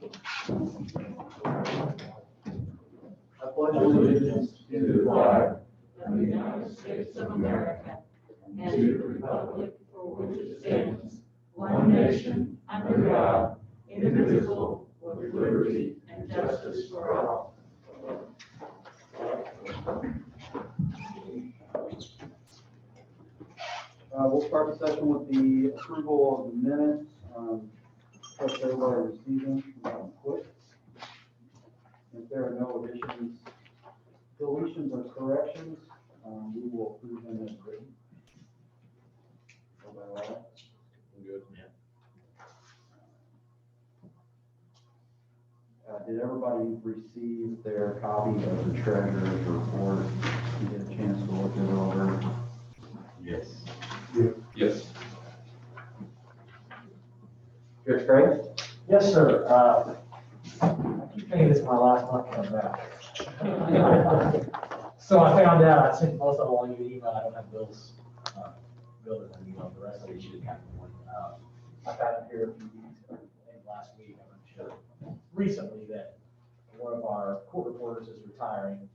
I pledge allegiance to the flag of the United States of America and to the republic for which it stands, one nation, under God, indivisible, with liberty and justice for all. We'll start the session with the approval of the minutes. Trust everybody received them. Quick. If there are no additions, deletions, or corrections, we will approve them as written. Everybody all right? Good. Yeah. Did everybody receive their copy of the treasurer's report? You get a chance to look it over? Yes. Yes. Judge Craig? Yes, sir. I keep thinking this is my last month coming back. So I found out, I sent most of them on your email, I don't have Bill's, Bill doesn't have email, the rest of it should have one. I found out here a few weeks ago, and last week, I'm not sure, recently that one of our court reporters is retiring.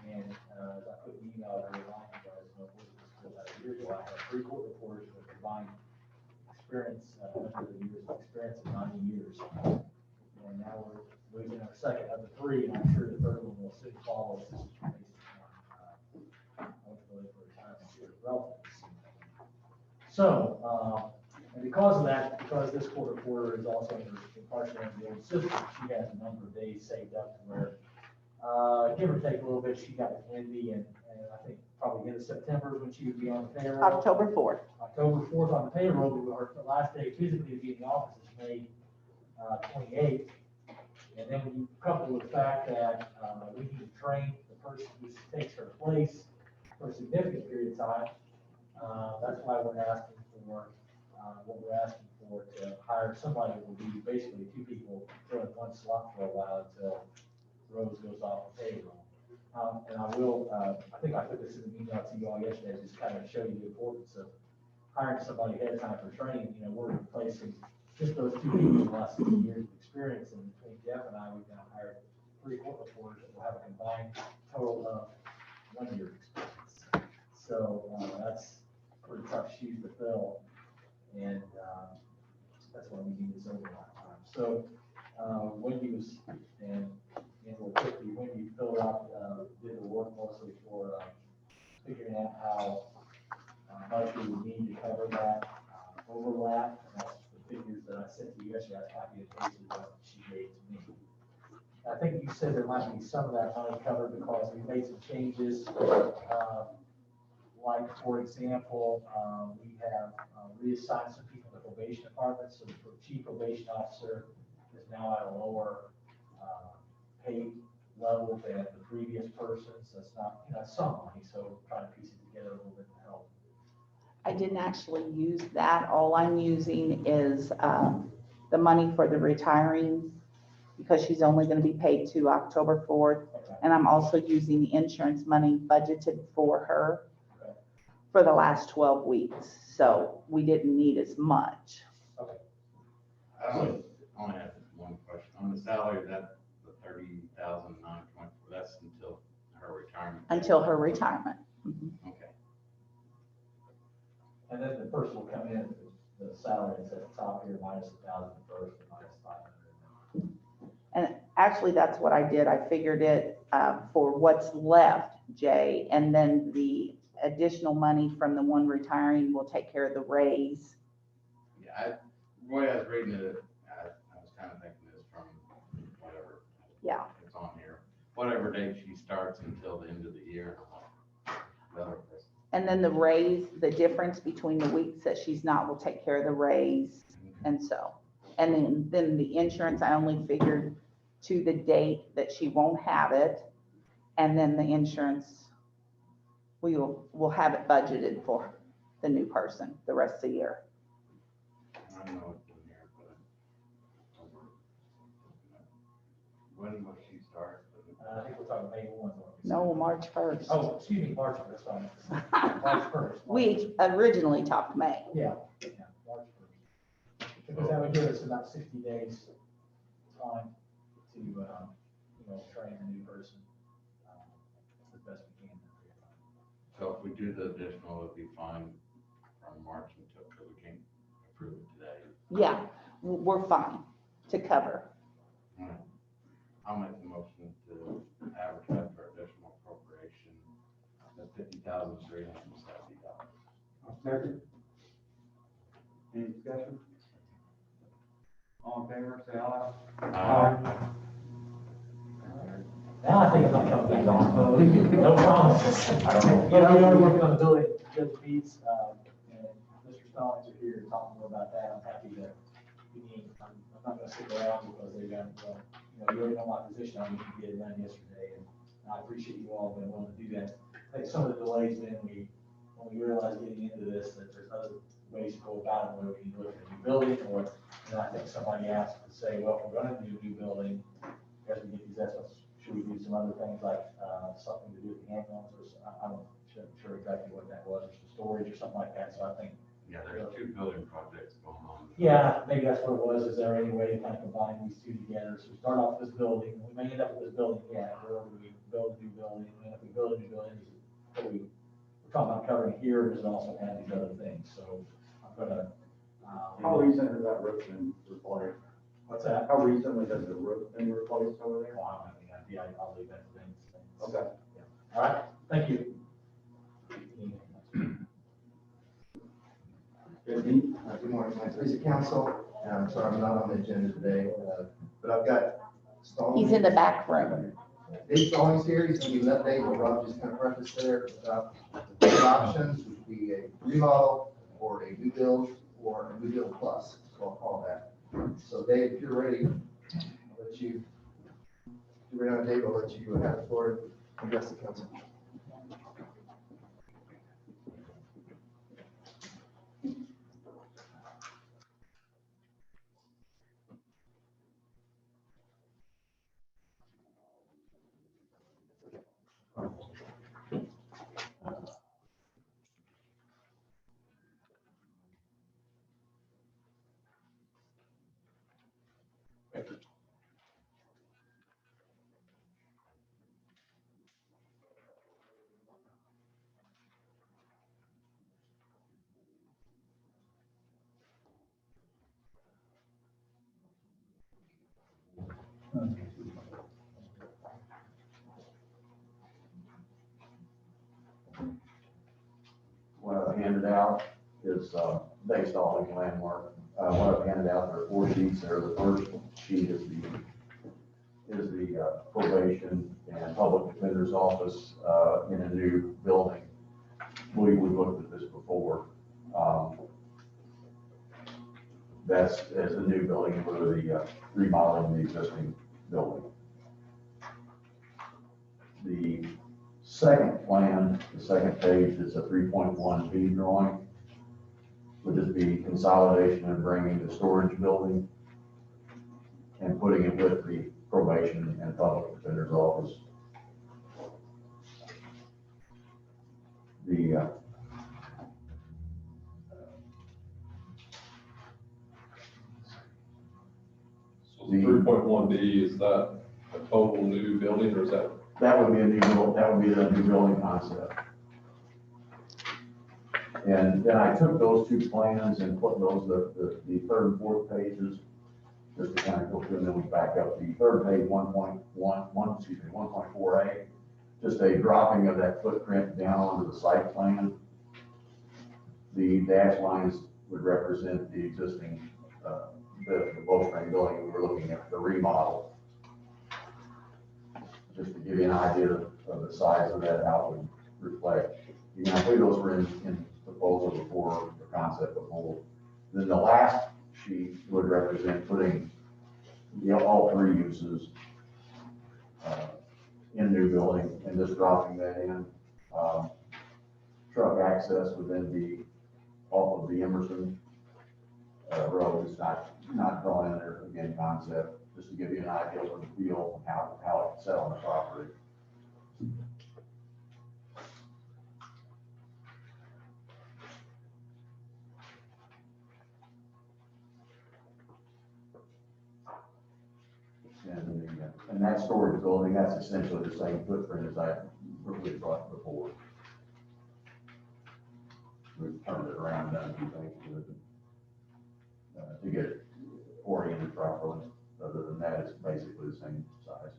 And as I put an email out, I remind you guys, about a year ago, I had 3 court reporters with combined experience, 100 years of experience in 90 years. And now we're losing our second of the 3, and I'm sure the third one will soon follow. Based on hopefully for retirement here relatives. So, and because of that, because this court reporter is also partially in the old system, she has a number of days saved up to where, give or take a little bit, she got with Andy, and I think probably end of September is when she would be on the payroll. October 4th. October 4th on the payroll, but her last day physically to be in the office is May 28th. And then when you couple with the fact that we need to train the person who takes her place for a significant period of time, that's why we're asking for, to hire somebody who will be basically 2 people filling 1 slot for a while until Rose goes off the payroll. And I will, I think I put this in an email to you all yesterday, just kind of show you the importance of hiring somebody ahead of time for training. You know, we're replacing just those 2 people with less than 2 years of experience. And between Jeff and I, we've now hired 3 court reporters that will have a combined total of 1 year experience. So that's pretty tough shoes to fill. And that's why we need this overlap time. So Wendy was, and real quickly, Wendy filled out, did the work mostly for figuring out how much we would need to cover that overlap. And that's the figures that I sent to you yesterday. I copied and pasted what she gave to me. I think you said there might be some of that money covered because we made some changes. Like, for example, we have reassigned some people to probation departments. So the chief probation officer is now at a lower pay level than the previous person. So it's not, some money. So trying to piece it together a little bit to help. I didn't actually use that. All I'm using is the money for the retiring because she's only going to be paid to October 4th. Okay. And I'm also using the insurance money budgeted for her for the last 12 weeks. So we didn't need as much. Okay. I only have one question. On the salary, that the $30,924, that's until her retirement? Until her retirement. Mm-hmm. Okay. And then the person will come in, the salary is at the top here, minus 1,000 first and minus 500. And actually, that's what I did. I figured it for what's left, Jay, and then the additional money from the one retiring will take care of the raise. Yeah, the way I was reading it, I was kind of thinking this from whatever. Yeah. It's on here. Whatever date she starts until the end of the year. The other person. And then the raise, the difference between the weeks that she's not will take care of the raise. And so, and then the insurance, I only figured to the date that she won't have it. And then the insurance, we'll have it budgeted for the new person the rest of the year. I don't know what's in here, but when will she start? I think we're talking May 1. No, March 1st. Oh, excuse me, March 1st. Sorry. March 1st. We originally talked May. Yeah, March 1st. Because that would give us about 60 days time to, train a new person, as best we can. So if we do the additional, it'll be fine from March until, because we can't approve it today. Yeah, we're fine to cover. All right. I'll make the motion to advertise for additional appropriation of $50,370. Second. Any discussion? All in favor, say aye. Now I think it's not coming back on, so no promises. We are working on the building, Judge Beats, and Mr. Stallings are here to talk more about that. I'm happy to, I'm not gonna stick around because they got, you already know my position, I need to get it done yesterday, and I appreciate you all being willing to do that. I think some of the delays been, when we realized getting into this, that there's other ways to go about it, whether we can look at a new building, or, I think somebody asked to say, well, if we're gonna do a new building, as we get these estimates, should we do some other things like, something to do with the ambulance, or, I'm not sure exactly what that was, or some storage or something like that, so I think, Yeah, there's 2 building projects going on. yeah, maybe that's what it was. Is there any way to kind of combine these two together? So we start off with this building, we may end up with this building, or we build a new building, and if we build a new building, we're talking about covering here, there's also kind of these other things, so I'm gonna. How recent has that roof been replaced? What's that? How recently has the roof been replaced over there? Oh, I don't have any idea, I'll leave that for them. Okay. All right, thank you. Good morning, my city council. I'm sorry, I'm not on the agenda today, but I've got Stallings. He's in the back room. Dave Stallings here. He's gonna give an update what Rob just kind of prefaced there about the options, which would be a remodel or a new build or a new build plus, so I'll call that. So Dave, if you're ready, I'll let you, if you're ready on Dave, I'll let you have the floor and address the council. What I've handed out is based off of landmark. What I've handed out, there are 4 sheets there. The first sheet is the probation and public defender's office in a new building. We looked at this before. That's as a new building for the remodeling the existing building. The second plan, the second page, is a 3.1B drawing, would just be consolidation and bringing the storage building and putting it with the probation and public defender's office. The 3.1B, is that a total new building, or is that? That would be a new build, that would be the new building concept. And then I took those 2 plans and put those, the third and fourth pages, just to kind of go through, and then we back up. The third page, 1.4A, just a dropping of that footprint down onto the site plan. The dash lines would represent the existing, the Bowstring building. We were looking at the remodel. Just to give you an idea of the size of that, how it would reflect. You know, I believe those were in proposal before, the concept before. Then the last sheet would represent putting all 3 uses in new building and just dropping that in. Truck access would then be off of the Emerson road. It's not drawn in there, again, concept, just to give you an idea of the feel and how it's set on the property. and that storage building, that's essentially the same footprint as I we brought before. We've turned it around, done a few things to get it oriented properly. Other than that, it's basically the same size.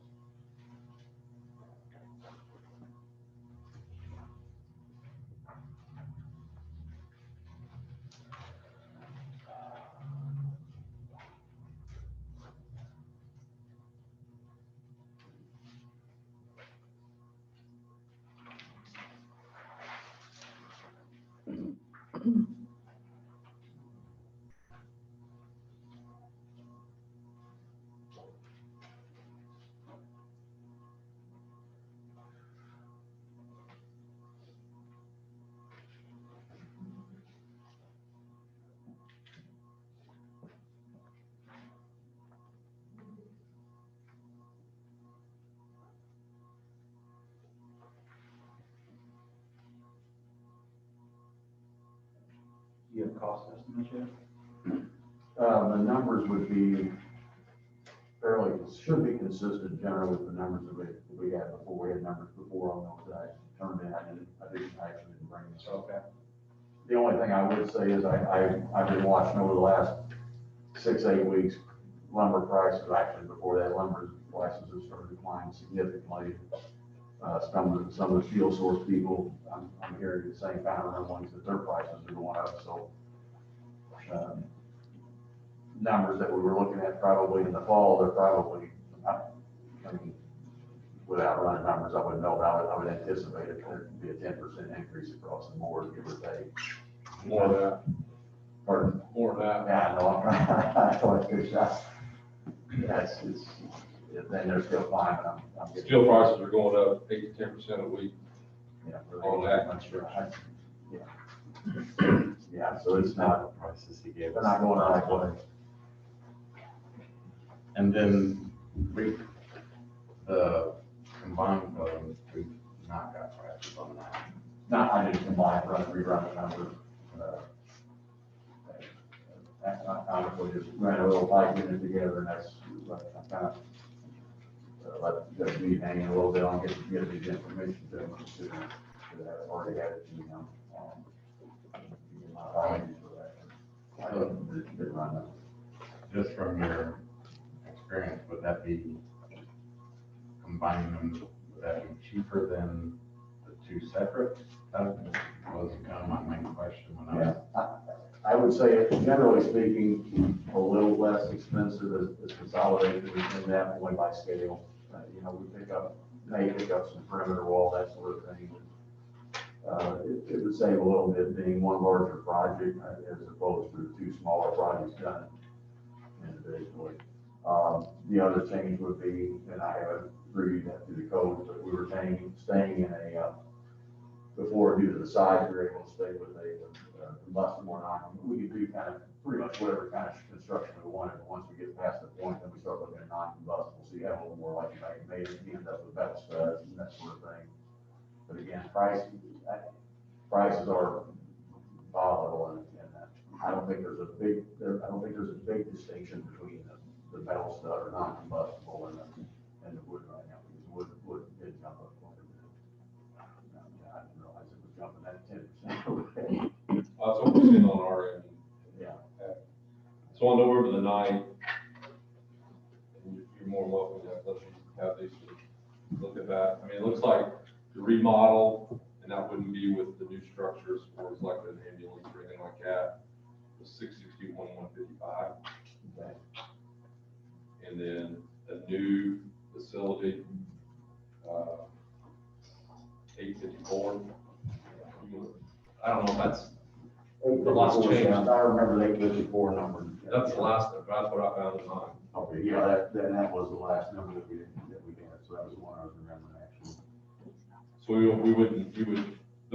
Do you have cost estimates yet? The numbers would be fairly, should be consistent generally with the numbers that we had before. We had numbers before on those that I turned in. I didn't actually bring this. Okay. The only thing I would say is I've been watching over the last 6-8 weeks, lumber prices, actually before that, lumber prices have started declining significantly. Some of the steel source people, I'm hearing the same kind of rumblings that their prices are going up, so. Numbers that we were looking at probably in the fall, they're probably, I mean, without running numbers, I wouldn't know about it. I would anticipate it to be a 10% increase across the board, give or take. More than that, Pardon? more than that. Yeah, no, I'm trying, I thought it was just, then they're still climbing. I'm getting. Steel prices are going up 8 to 10% a week. Yeah, on that. I'm sure. Yeah. Yeah, so it's not, Prices he gave they're us. not going the right way. And then the combined buildings, we've not got prices on that. Not, I didn't combine, rerun the numbers. I would just ran a little tight getting it together, and that's, I kind of, let the meeting hang a little bit on get these information to them, to have already had it, you know. My apologies for that. I didn't run them. Just from your experience, would that be, combining them, would that be cheaper than the two separate? That was kind of my main question when I was. I would say, generally speaking, a little less expensive as consolidated within that, only by scale. You know, we may pick up some perimeter wall, that sort of thing. It would save a little bit being one larger project as opposed to two smaller projects done individually. The other change would be, and I haven't reviewed that through the code, but we were staying in a, before due to the size, we were able to stay with a combustible or not. We could do kind of pretty much whatever kind of construction we wanted, but once we get past the point, then we start looking at non-combustible, so you have a little more like made it, you end up with metal studs and that sort of thing. But again, prices are volatile, and I don't think there's a big distinction between the metal stud or non-combustible and the wood right now, because wood did jump up quite a bit. I didn't realize it was jumping that 10%. That's what we're seeing on our end. Yeah. So on November the 9th, and you're more welcome to let you have these to look at that. I mean, it looks like the remodel, and that wouldn't be with the new structures, or it's like an ambulance or anything like that, was $661,155. Okay. And then a new facility, $854. I don't know if that's, The last change. I remember the 854 number. that's the last, that's what I found in mine. Okay, yeah, that was the last number that we had, so that was the one I was remembering actually. So the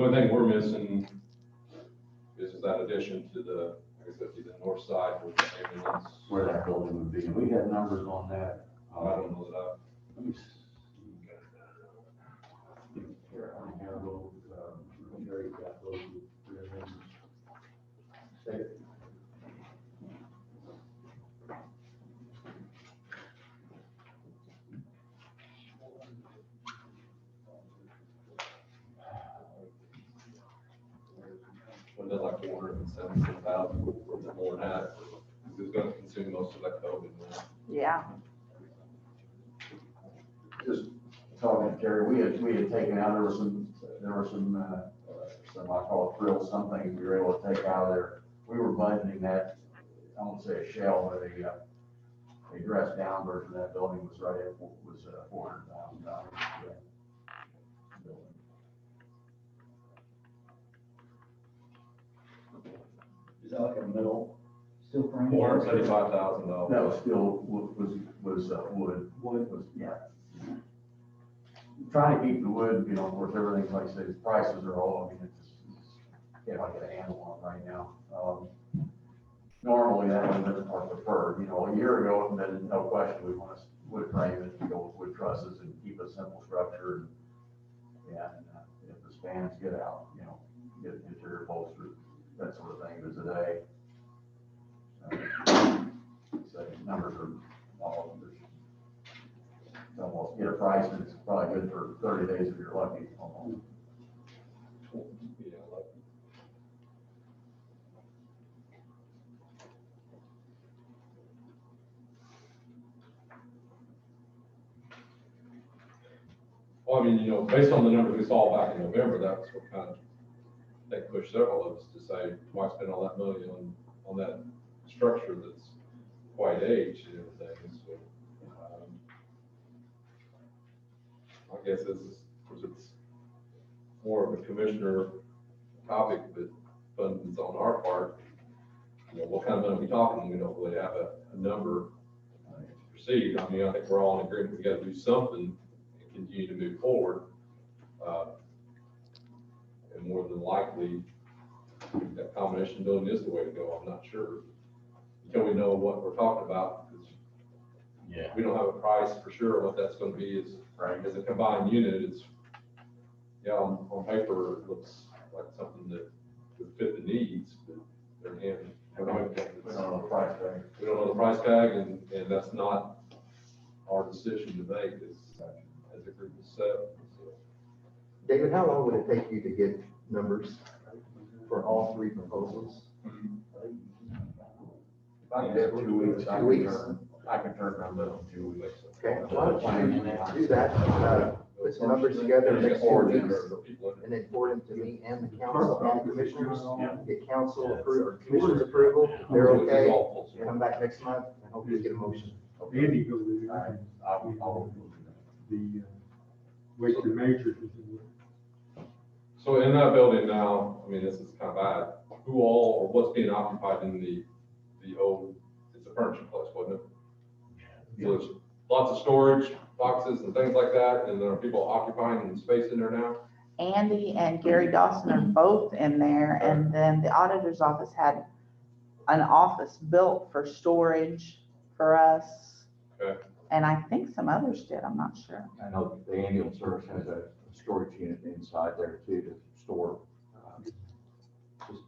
only thing we're missing is that addition to the, I guess that'd be the north side with the ambulance. Where that building would be, and we had numbers on that. I don't know that. Let me see. Here, I have those, Jerry got those. about 476,000, more than that. It's gonna consume most of that code in there. Yeah, Just talking to Terry, we had taken out, there were some, I call it frills, some things we were able to take out of there. We were budgeting that, I won't say a shell, but a dressed down version of that building was right at, was $400,000. Is that like a metal steel frame? $475,000. That was still, was wood. Wood. Was, yeah. Trying to keep the wood, you know, of course, everything's like I say, the prices are all, I mean, can't quite get a handle on right now. Normally that would have been our preferred, you know, a year ago, and then no question, we want to wood frame it and go with wood trusses and keep a simple structure. And if the spans get out, you know, get interior bolsters, that sort of thing. But today, so numbers are all, it's almost get a price and it's probably good for 30 days if you're lucky. Almost. Yeah, like, well, I mean, you know, based on the numbers we saw back in November, that was what kind of, they pushed several of us to say, why spend all that money on that structure that's quite aged and everything, so. I guess it's more of a commissioner topic, but funds on our part. You know, what kind of money are we talking? We don't really have a number to proceed. I mean, I think we're all in agreement, we gotta do something and continue to move forward. And more than likely, that combination building is the way to go, I'm not sure. Until we know what we're talking about, because Yeah. we don't have a price for sure what that's gonna be as, Right. as a combined unit. It's, yeah, on paper, it looks like something that would fit the needs, but there again, We don't know the price tag. we don't know the price tag, and that's not our decision to make as a group of seven. So, David, how long would it take you to get numbers for all three proposals? If I can have 2 weeks, 2 weeks? I can turn around in 2 weeks. Okay, why don't you do that, put some numbers together in the next 4 weeks, and then forward them to me and the council and the commissioners. Get council approval, or commissioners approval, if they're okay, and come back next month and hopefully get a motion. Andy goes in there. I'll The, weight and measures. So in that building now, I mean, this is kind of bad, who all, or what's being occupied in the old, it's a furniture place, wasn't it? So there's lots of storage, boxes and things like that, and there are people occupying space in there now? Andy and Gary Dawson are both in there, and then the auditor's office had an office built for storage for us. Okay. And I think some others did, I'm not sure. I know the ambulance service has a storage unit inside there too to store, just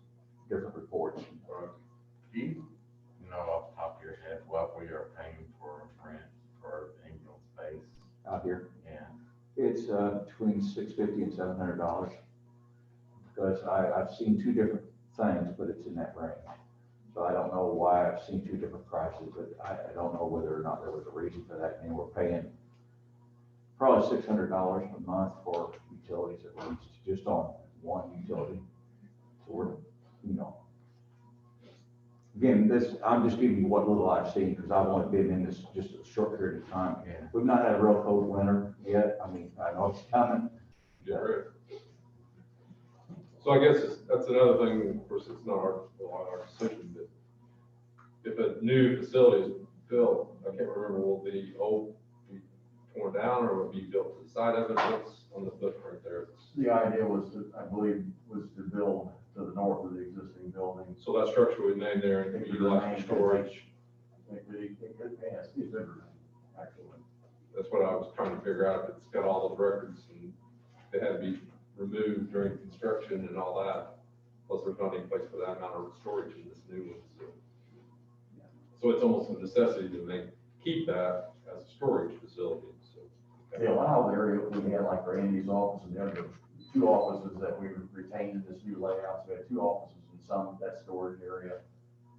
different reports. Do you know off the top of your head what we are paying for rent for ambulance space? Out here. Yeah. It's between $650 and $700. Because I've seen two different things, but it's in that range. So I don't know why I've seen two different prices, but I don't know whether or not there was a reason for that. And we're paying probably $600 a month for utilities at least, just on one utility. So we're, you know, again, this, I'm just giving you what little I've seen, because I've only been in this just a short period of time. Yeah. We've not had a real cold winter yet. I mean, I know it's coming. Yeah, right. So I guess that's another thing, of course, it's not our decision, but if a new facility is built, I can't remember, will the old be torn down or will it be built to the side of it? What's on the footprint there? The idea was to, I believe, was to build to the north of the existing building. So that structure would remain there and be utilized for storage. Yes, it's everything, actually. That's what I was trying to figure out, if it's got all those records and they had to be removed during construction and all that. Plus there's not any place for that amount of storage in this new one, so. So it's almost a necessity to keep that as a storage facility, so. The allowed area, we had like Randy's office and the other two offices that we retained in this new layout. So we had two offices and some, that storage area,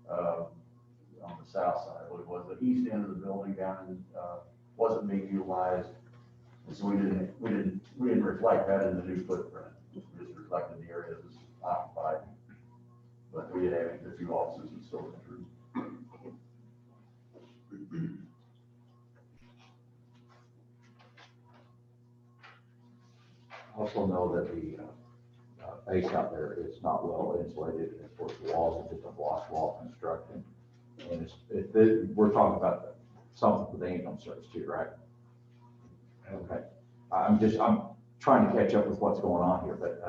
on the south side, I believe it was, the east end of the building down in, wasn't being utilized. And so we didn't reflect that in the new footprint. We just reflected the area that was occupied. But we did have a few offices and storage rooms. Also know that the base out there is not well insulated. Of course, the walls are just a block wall construction. And we're talking about something with the income service too, right? Okay. I'm trying to catch up with what's going on here, but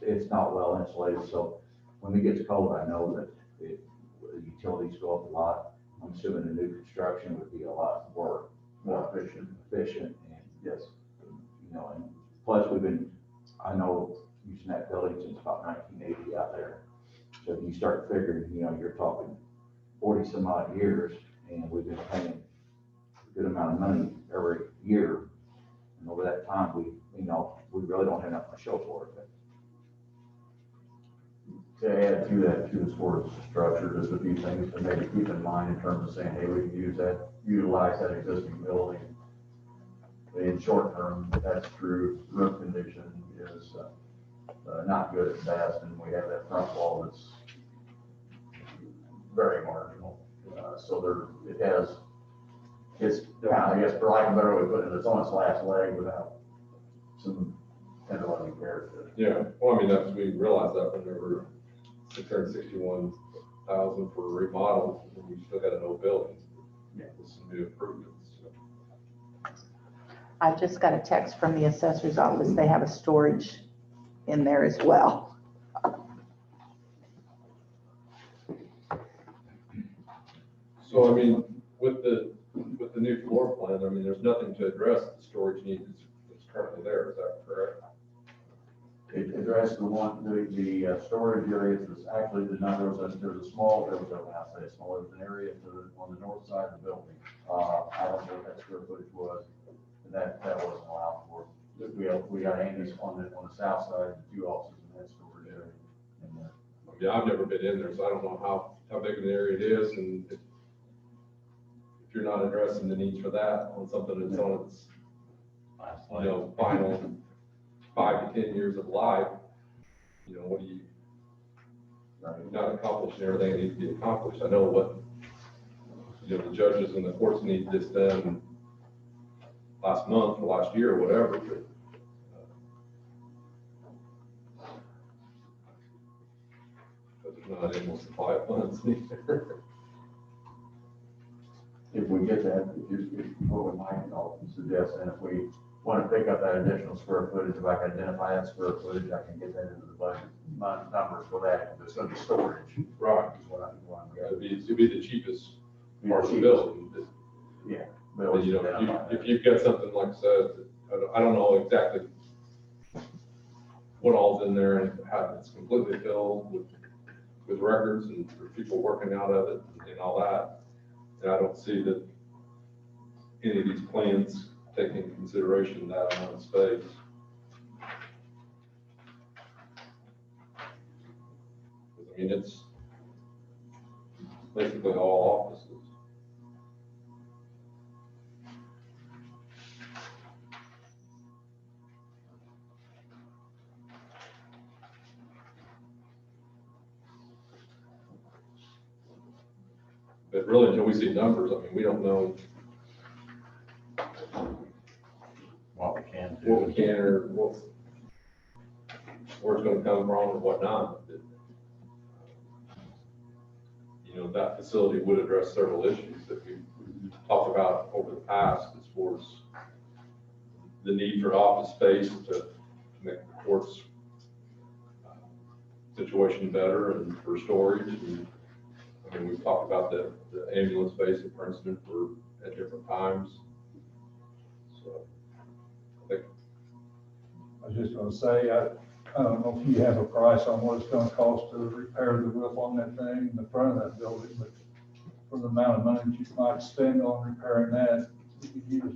it's not well insulated. So when it gets cold, I know that the utilities go up a lot. I'm assuming the new construction would be a lot more efficient. And Yes. you know, and plus I know using that building since about 1980 out there. So if you start figuring, you know, you're talking 40 some odd years, and we've been paying a good amount of money every year. And over that time, we really don't have enough to show for it. But To add to that, to the storage structure, just a few things to maybe keep in mind in terms of saying, hey, we can utilize that existing building. In short term, that's true. Roof condition is not good at best, and we have that front wall that's very marginal. So it's, I guess, for lack of a better way of putting it, it's on its last leg without some kind of loving care to it. Yeah, well, I mean, we realized that when there were 661,000 for remodel, and we still got an old building. Yeah. With some new improvements. So. I just got a text from the assessor's office. They have a storage in there as well. So, I mean, with the new floor plan, I mean, there's nothing to address the storage needs that's currently there, is that correct? It addressed the storage areas. Was actually there's a small, there was an area on the north side of the building. I don't know what that square footage was, and that wasn't allowed for. We got Andy's on the south side, the two offices in that storage area. Yeah, I've never been in there, so I don't know how big of an area it is, and if you're not addressing the needs for that on something that's on its, final 5 to 10 years of life, what do you, not accomplishing everything that needs to be accomplished. I know what, the judges and the courts need this done last month or last year or whatever, but there's not any more supply of funds either. If we get that, what we might suggest, and if we want to pick up that additional square footage, if I can identify that square footage, I can get that into the budget numbers for that. It's going to be storage. Right. Is what I'm going It'd be the cheapest part of the building. Yeah. But, if you've got something like I said, I don't know exactly what all's in there and how it's completely filled with records and for people working out of it and all that. And I don't see that any of these plans take into consideration that amount of space. I mean, it's basically all offices. But really, until we see numbers, I mean, we don't know What we can do. what we can or where it's gonna come from or whatnot. But, that facility would address several issues that we talked about over the past as far as the need for office space to make the court's situation better and for storage. And, I mean, we've talked about the ambulance space at Princeton at different times. So I think. I was just gonna say, I don't know if you have a price on what it's gonna cost to repair the roof on that thing in the front of that building, but for the amount of money that you might spend on repairing that, you could use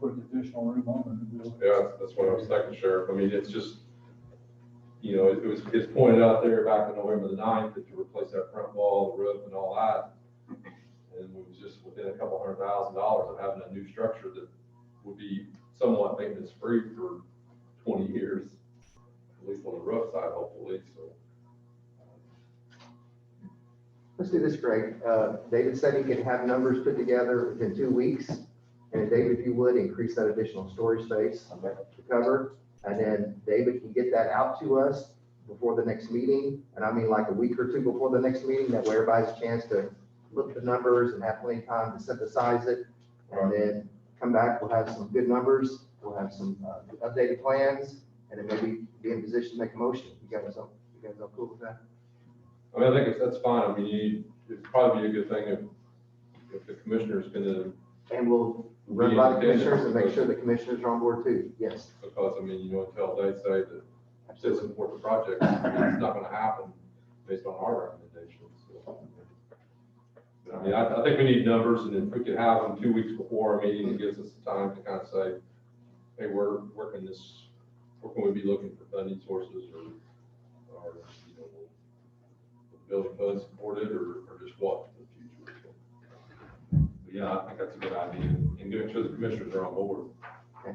put additional room on in the building. Yeah, that's what I was thinking, Sheriff. I mean, it's just, you know, it's pointed out there back on November the 9th that to replace that front wall, the roof and all that. And it was just within a couple $100,000 of having a new structure that would be somewhat maintenance free for 20 years, at least on the roof side, hopefully, so. Let's do this, Greg. David said he could have numbers put together within 2 weeks. And David, if you would, increase that additional storage space to cover. And then David can get that out to us before the next meeting. And I mean like a week or two before the next meeting, that way everybody has a chance to look at the numbers and have plenty of time to synthesize it. And then come back, we'll have some good numbers. We'll have some updated plans, and then maybe be in position to make a motion. You guys all cool with that? I mean, I think that's fine. I mean, it'd probably be a good thing if the commissioner's gonna, And we'll run by the commissioners and make sure the commissioners are on board too. Yes. because, I mean, you know, until they say that they support the project, I mean, it's not gonna happen based on our recommendations. So, I mean, I think we need numbers, and if we could have them 2 weeks before our meeting, it gives us time to kind of say, hey, where can we be looking for funding sources, or, you know, will the building fund support it, or just what in the future. So, but yeah, I think that's a good idea, and make sure the commissioners are on board. Okay.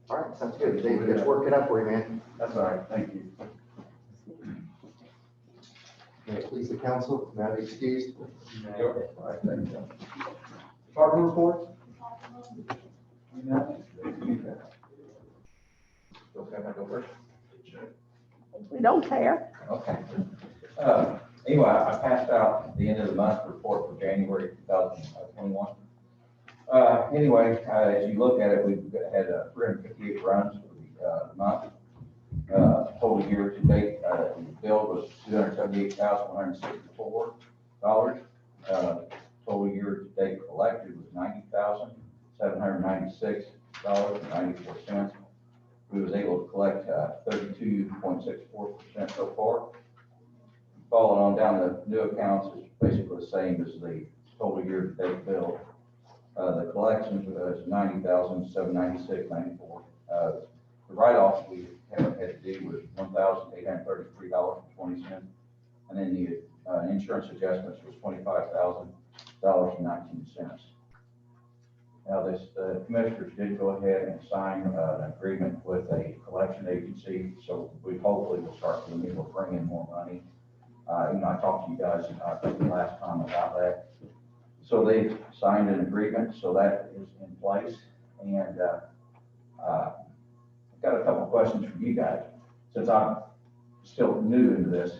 All right, sounds good. David, let's work it up for you, man. That's all right, thank you. May it please the council, now excused. Yep. All right, thank you. Department report? Okay, I go first. We don't care. Okay. Anyway, I passed out at the end of the month report for January 2021. Anyway, as you look at it, we've had 358 runs for the month. Total year to date, the bill was $278,164. Total year to date collected was $90,796.94. We was able to collect 32.64% so far. Following on down, the new accounts is basically the same as the total year to date bill. The collections was $90,796.94. The write-offs we had to do was $1,833.20. And then the insurance adjustments was $25,000.19. Now, the commissioners did go ahead and sign an agreement with a collection agency, so we hopefully will start being able to bring in more money. You know, I talked to you guys, I think the last time about that. So they signed an agreement, so that is in place. And I've got a couple of questions from you guys. Since I'm still new into this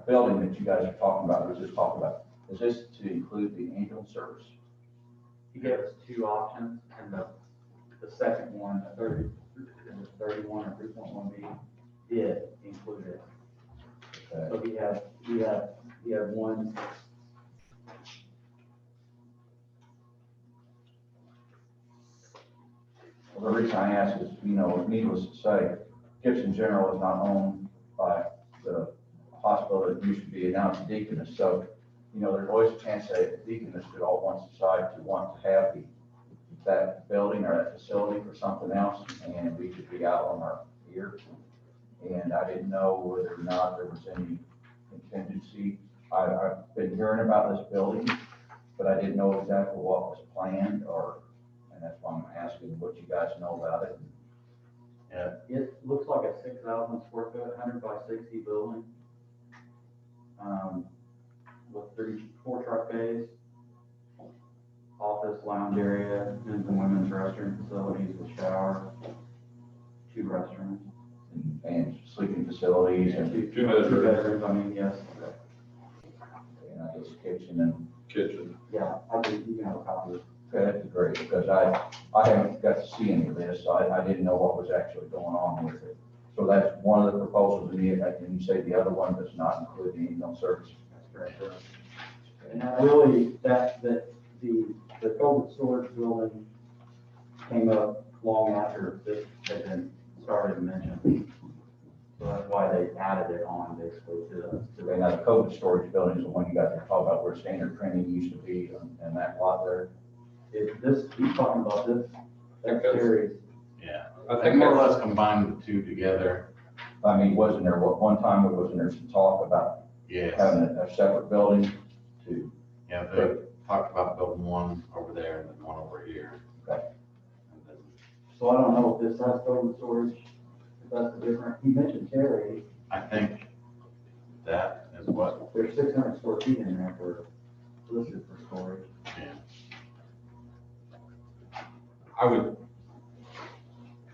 building that you guys are talking about, is this to include the ambulance service? He gave us two options, and the second one, 31 or 3.1B, did include it. Okay. So we have one. Well, the reason I ask is, you know, needless to say, Gibson General is not owned by the hospital that used to be, and now it's Deaconess. So, you know, there's always a chance that Deaconess could all once decide to want to have that building or that facility for something else, and we could be out on our ear. And I didn't know whether or not there was any contingency. I've been hearing about this building, but I didn't know exactly what was planned, and that's why I'm asking what you guys know about it. It looks like a 6,000 square foot, 100 by 60 building. With 4 truck bays, office, lounge area, men's and women's restroom facilities with shower, 2 restrooms. And sleeping facilities and, Two bedrooms. I mean, yes. and I guess kitchen and, Kitchen. Yeah, you can have a copy of it. that'd be great, because I haven't got to see any of this, so I didn't know what was actually going on with it. So that's one of the proposals, and you say the other one does not include the ambulance service. That's correct. And that really, the COVID storage building came up long after this had been started and mentioned. So that's why they added it on basically to Okay, now the COVID storage building is the one you guys are talking about where standard printing used to be and that lot there. he's talking about this, that Okay. series. Yeah, I think more or less combine the two together. I mean, wasn't there, one time, wasn't there some talk about Yes, having a separate building to, yeah, they talked about building one over there and then one over here. Okay. And then, So I don't know if this has cold storage, if that's the difference. He mentioned Terry, I think that is what, there's 600 square feet in there for, listed for storage. yeah.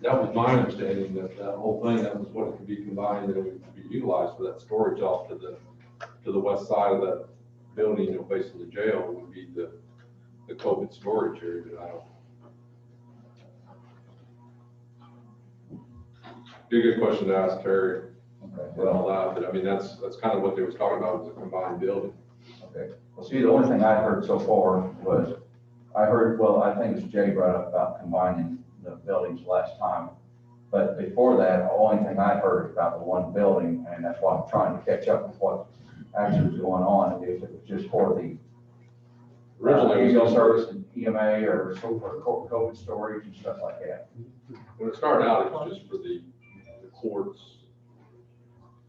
That was my understanding, that that whole thing, that was what it could be combined, that it would be utilized for that storage off to the west side of that building, you know, facing the jail would be the COVID storage area, but I don't. Be a good question to ask Terry okay, and all that, but I mean, that's kind of what they was talking about, was a combined building. okay. Well, see, the only thing I heard so far was, I heard, well, I think it's Jay brought up about combining the buildings last time. But before that, the only thing I heard about the one building, and that's why I'm trying to catch up with what actually was going on, is it was just for the Originally, it was ABL just- service and EMA or so for COVID storage and stuff like that. when it started out, it was just for the courts,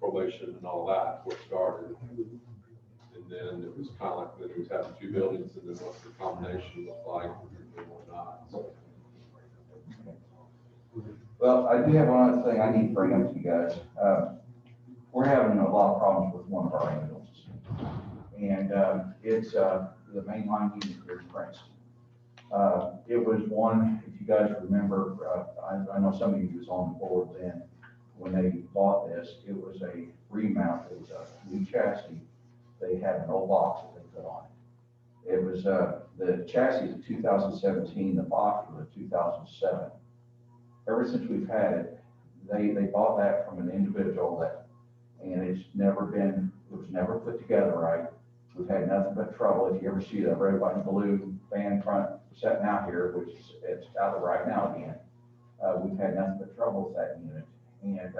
probation and all that, where it started. And then it was kind of like, then it was having two buildings, and then what the combination looked like and whatnot. So, Well, I do have one other thing I need to bring up to you guys. We're having a lot of problems with one of our ambulances. And it's the mainline unit here in Princeton. It was one, if you guys remember, I know some of you was on the board then, when they bought this, it was a remount, it was a new chassis. They had an old box that they put on it. It was, the chassis is 2017, the box was a 2007. Ever since we've had it, they bought that from an individual that, and it's never been, it was never put together right. We've had nothing but trouble. If you ever see the red, white, and blue fan front setting out here, which is, it's out right now again, we've had nothing but trouble with that unit. And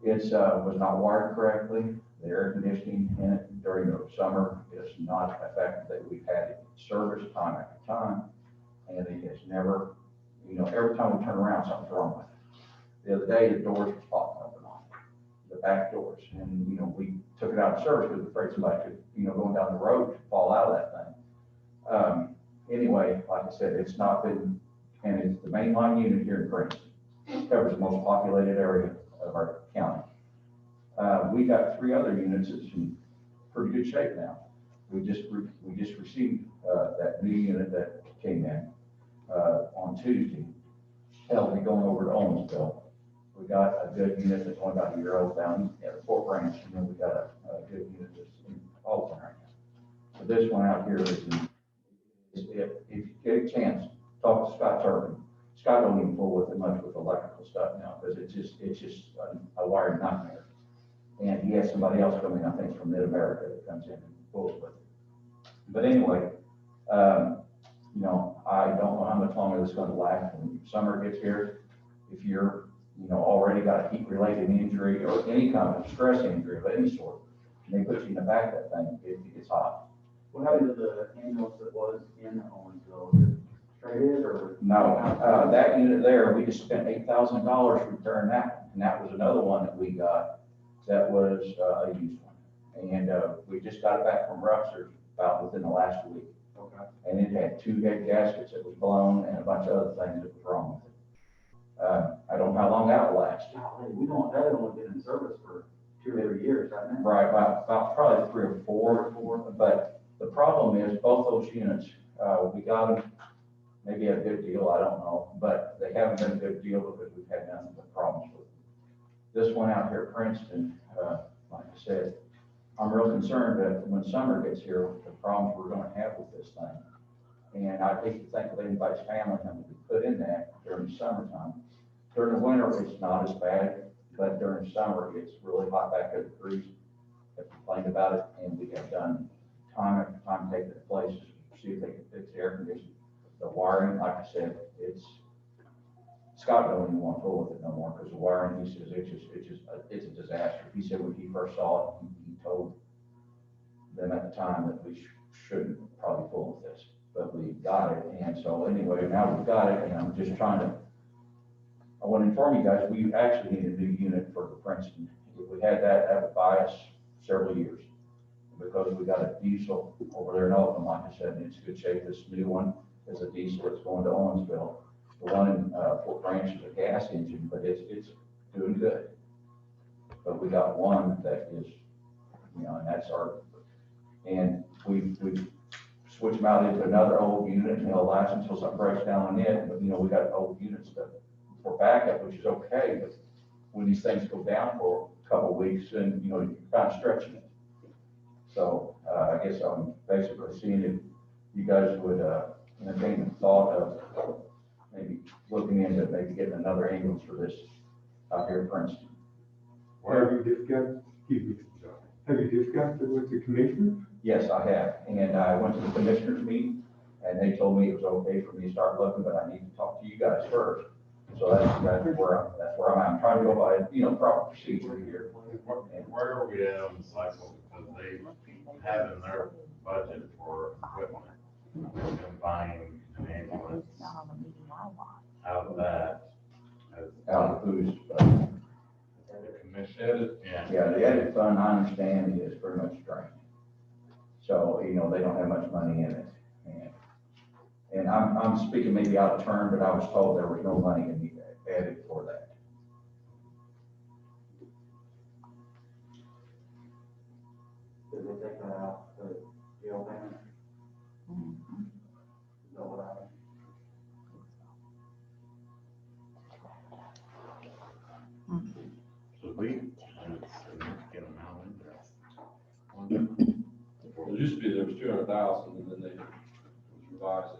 it's was not wired correctly. The air conditioning in it during the summer is not effective. That we've had it serviced time after time, and it has never, you know, every time we turn around, something's wrong with it. The other day, the doors were popping open on it, the back doors, and, you know, we took it out of service because we were afraid somebody could, you know, going down the road, fall out of that thing. Anyway, like I said, it's not been, and it's the mainline unit here in Princeton. It covers the most populated area of our county. We got 3 other units that's in pretty good shape now. We just received that new unit that came in on Tuesday. Hell, we're going over to Owensville. We got a good unit that's only about a year old down at Fort Branch, and then we got a good unit that's in Alton right now. So this one out here is in, if you get a chance, talk to Scott Turpin. Scott don't even fool with it much with electrical stuff now, because it's just a wired nightmare. And he has somebody else coming, I think, from Mid-America that comes in and fools with it. But anyway, you know, I don't know how much longer this is going to last. When summer gets here, if you're, you know, already got a heat-related injury or any kind of stress injury of any sort, and they put you in the back of that thing, it gets hot. What happened to the ambulance that was in Owensville? Is it traded or? No, that unit there, we just spent $8,000 repairing that, and that was another one that we got that was a used one. And we just got it back from Rupster about within the last week. Okay. And it had 2 head gaskets that was blown and a bunch of other things that was wrong with it. I don't know how long that will last. Golly, we don't, that had only been in service for 2 or 3 years, hasn't it? Right, about probably 3 or 4, but the problem is both those units, we got them maybe at a good deal, I don't know, but they haven't been a good deal because we've had nothing but problems with them. This one out here at Princeton, like I said, I'm real concerned that when summer gets here, the problems we're gonna have with this thing. And I hate to think of anybody's family having to be put in that during the summertime. During the winter, it's not as bad, but during summer, it's really hot back at the crease. I've complained about it, and we have done time after time taking it places, see if they can fix the air conditioning. The wiring, like I said, Scott don't even want to fool with it no more, because the wiring, he says, it's a disaster. He said when he first saw it, he told them at the time that we shouldn't probably fool with this, but we got it. And so anyway, now we've got it, and I'm just trying to I want to inform you guys, we actually need a new unit for the Princeton. If we had that, that would buy us several years. Because we got a diesel over there in Oakland, like I said, and it's good shape. This new one is a diesel that's going to Owensville. The one in Fort Branch is a gas engine, but it's doing good. But we got one that is, you know, and that's our, and we switch them out into another old unit and they'll last until something breaks down on it. But, you know, we got old units for backup, which is okay, but when these things go down for a couple of weeks, then, you know, you're kind of stretching it. So, I guess I'm basically seeing if you guys would, entertain the thought of maybe looking into maybe getting another ambulance for this out here in Princeton. Have you discussed, excuse me, have you discussed it with the commissioner? Yes, I have, and I went to the commissioners meeting, and they told me it was okay for me to start looking, but I need to talk to you guys first. So that's where I'm at. I'm trying to go by, you know, proper procedure here. Where are we at on the cycle? Because they have in their budget for equipment, them buying an ambulance out of that. Out of who's, The commission, yeah. yeah, the edit fund, I understand, is pretty much drained. So, you know, they don't have much money in it. And I'm speaking maybe out of turn, but I was told there was no money in the edit for that. Did they take that out, the jail payment? Is that what happened? So we, and it's a significant amount in there. It used to be, there was 200,000 and then they revised it,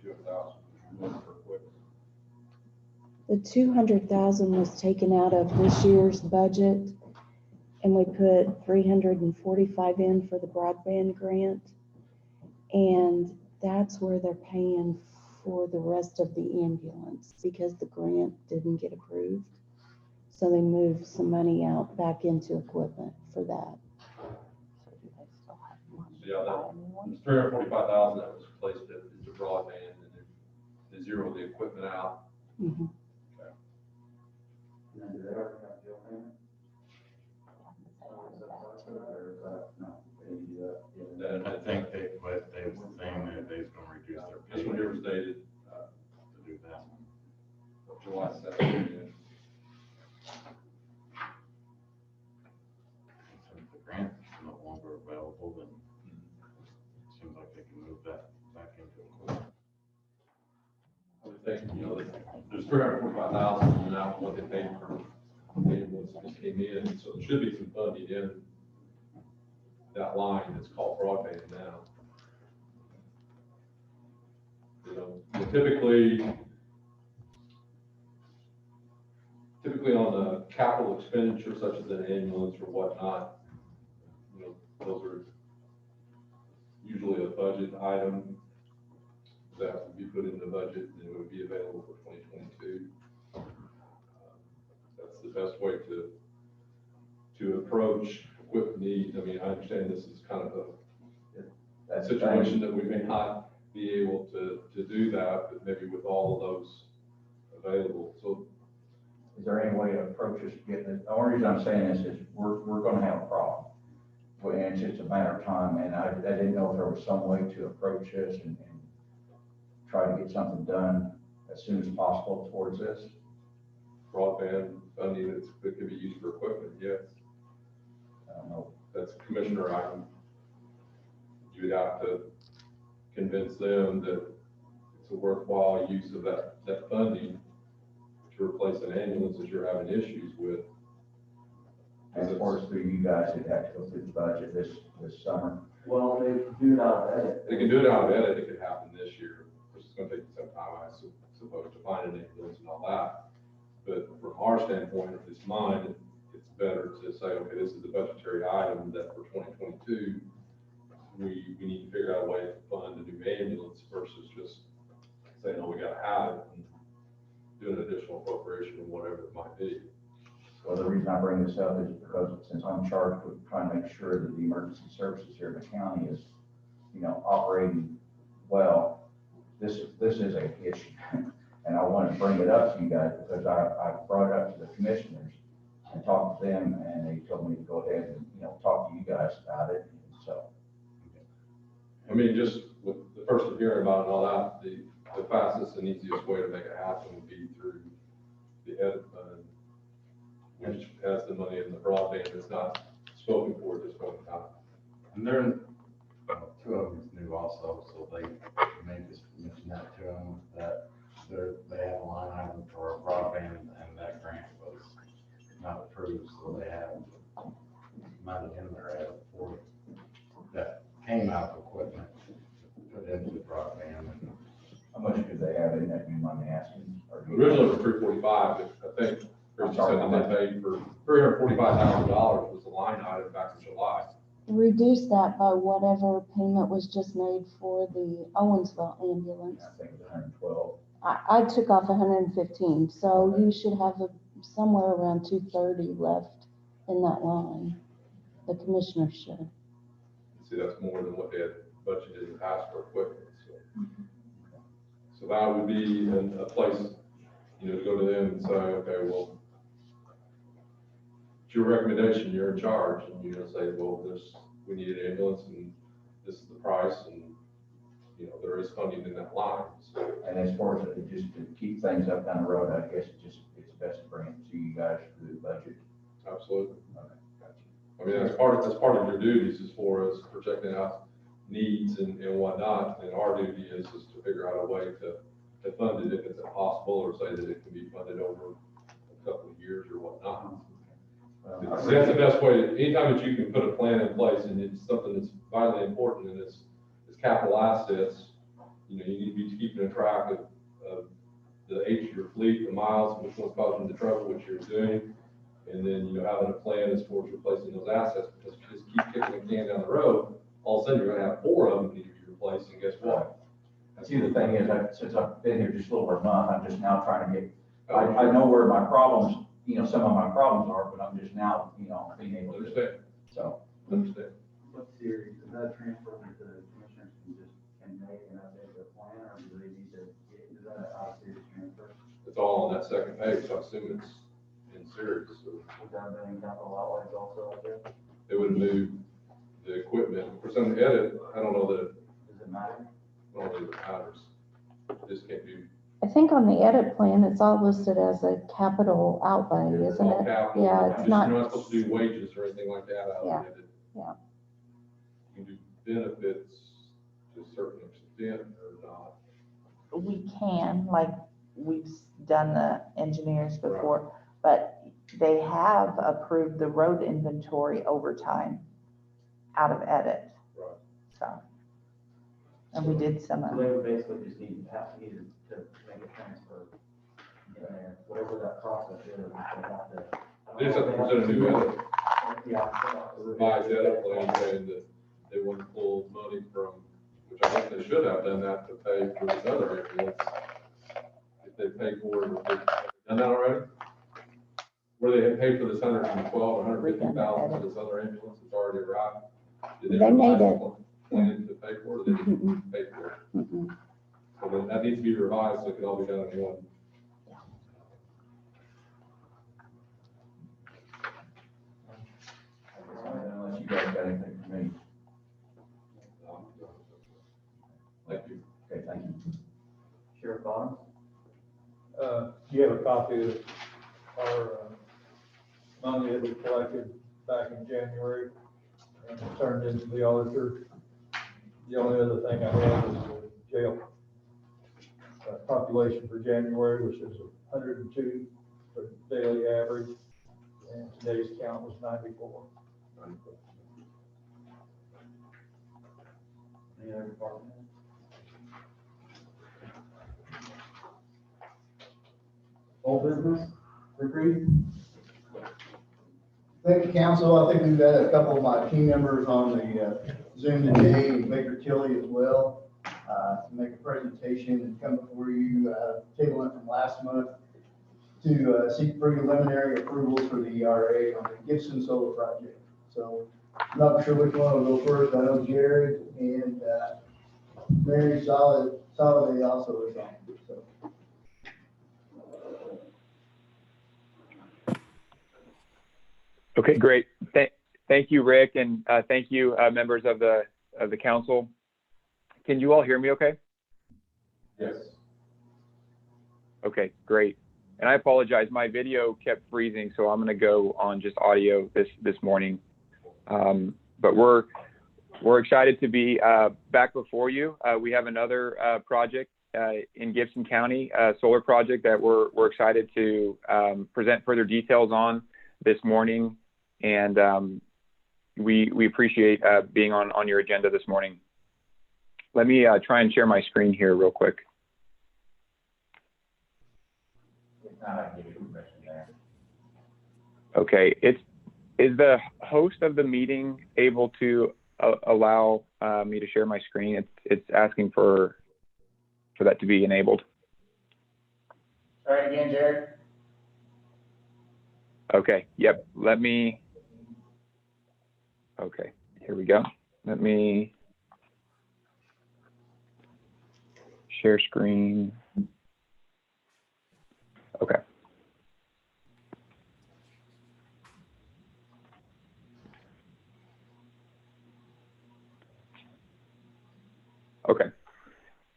to 200,000 for equipment. The 200,000 was taken out of this year's budget, and we put 345 in for the broadband grant. And that's where they're paying for the rest of the ambulance because the grant didn't get approved. So they moved some money out back into equipment for that. So yeah, that, it's 345,000 that was placed into broadband and then they zeroed the equipment out. Mhm. And then did they ever have jail payment? No, they didn't do that. I think they, but they were saying that they're gonna reduce their This one here was payment dated, to do that one. July 7th. Since the grant is no longer available, then it seems like they can move that back into equipment. I would think, you know, there's 345,000 and now what they paid for ambulance just came in, so there should be some funding in that line that's called broadband now. You know, typically on the capital expenditure such as an ambulance or whatnot, you know, those are usually a budget item that would be put in the budget and it would be available for 2022. That's the best way to approach equipment needs. I mean, I understand this is kind of a situation that we may not be able to do that, but maybe with all of those available. So Is there any way to approach us getting it? The only reason I'm saying this is we're gonna have a problem. And it's just a matter of time, and I didn't know if there was some way to approach this and try to get something done as soon as possible towards this. broadband funding that could be used for equipment, yes. I don't know. That's a commissioner item. You would have to convince them that it's a worthwhile use of that funding to replace an ambulance that you're having issues with. As far as through you guys, it'd have to go through the budget this summer. Well, they do it out of edit. They can do it out of edit, it could happen this year, which is gonna take some time, I suppose, to find an ambulance and all that. But from our standpoint, at least mine, it's better to say, okay, this is a budgetary item that for 2022, we need to figure out a way to fund a new ambulance versus just saying, oh, we gotta have it and do an additional appropriation or whatever it might be. Well, the reason I bring this up is because since I'm charged with trying to make sure that the emergency services here in the county is, you know, operating well, this is a issue. And I wanted to bring it up to you guys because I brought it up to the commissioners and talked to them, and they told me to go ahead and, talk to you guys about it, and so. I mean, just with the first of hearing about it and all that, the fastest and easiest way to make it happen would be through the edit fund, which has the money in the broadband that's not spoken for at this point in time. And they're, two of them is new also, so they may just mention that to them, that they have a line item for broadband and that grant was not approved, so they have money in there at for that came out of equipment, put into the broadband. And How much did they have in that, you mind me asking? Originally it was 345, but I think Christie said that they paid for $345,000 was the line item back in July. Reduce that by whatever payment was just made for the Owensville ambulance. I think it was 112. I took off 115, so you should have somewhere around 230 left in that line. The commissioner should. See, that's more than what they had budgeted in the past for equipment, so. So that would be a place, to go to them and say, okay, well, it's your recommendation, you're in charge, and you're gonna say, well, we need an ambulance, and this is the price, and, there is funding in that line, so. And as far as just to keep things up down the road, I guess it's best to bring it to you guys through the budget. Absolutely. Okay, gotcha. I mean, that's part of your duties as far as projecting out needs and whatnot, and our duty is to figure out a way to fund it if it's possible, or say that it can be funded over a couple of years or whatnot. So that's the best way, anytime that you can put a plan in place and it's something that's vitally important and it's capital assets, you need to be keeping a track of the age of your fleet, the miles, which one's causing the trouble, which you're doing, and then, having a plan as far as replacing those assets, because if you just keep kicking the can down the road, all of a sudden you're gonna have 4 of them that need to be replaced, and guess what? See, the thing is, since I've been here just a little over a month, I'm just now trying to get, I know where my problems, some of my problems are, but I'm just now, being able to. Understand, So, understand. What series, is that transfer that the commissioners can make and update their plan, or do they need to, is that a out-of-series transfer? It's all on that second page, so I assume it's in series, so Would that have been in capital outlays also, I guess? it would move the equipment. For some edit, I don't know that, Does it matter? I don't think it matters. This can't be. I think on the edit plan, it's all listed as a capital outlay, It's isn't all it? capital. Yeah, it's Just, not. You're not supposed to do wages or anything like that out Yeah, of it. yeah. You can do benefits to a certain extent or not. We can, like, we've done the engineers before, but they have approved the road inventory overtime out of edit. Right. So, and we did some So of, they would basically just need to make a transfer in there, whatever that process is, they have to. They just have to present a new edit, Yeah. revised edit plan saying that they want to pull money from, which I think they should have done that to pay for this other ambulance. If they pay for it, or they've done that already? Where they had paid for this 112, 150,000 for this other ambulance that's already arrived? Did They made revise it. the plan to pay for it, or they didn't pay for it? Mm-mm. So then that needs to be revised, so it can all be done in one. unless you guys got anything for me. Thank you. Okay, thank you. Sheriff Bottoms? You have a copy of our money that we collected back in January and turned into the auditor. The only other thing I have is the jail population for January, which is 102 for daily average, and today's count was 94. Any other department? Old business, Rick Reed? Thank you, council. I think we've had a couple of my team members on the Zoom today, and Baker Tilly as well, to make a presentation and come before you, table it from last month to seek preliminary approvals for the ERA on the Gibson solar project. So I'm not sure which one will go first. I know Jared and Mary Soliday also is on. So Okay, great. Thank you, Rick, and thank you, members of the council. Can you all hear me okay? Yes. Okay, great. And I apologize, my video kept freezing, so I'm gonna go on just audio this morning. But we're excited to be back before you. We have another project in Gibson County, solar project that we're excited to present further details on this morning. And we appreciate being on your agenda this morning. Let me try and share my screen here real quick. Okay, is the host of the meeting able to allow me to share my screen? It's asking for that to be enabled. Try it again, Jared. Okay, yep, okay, here we go. Let me share screen. Okay. Okay.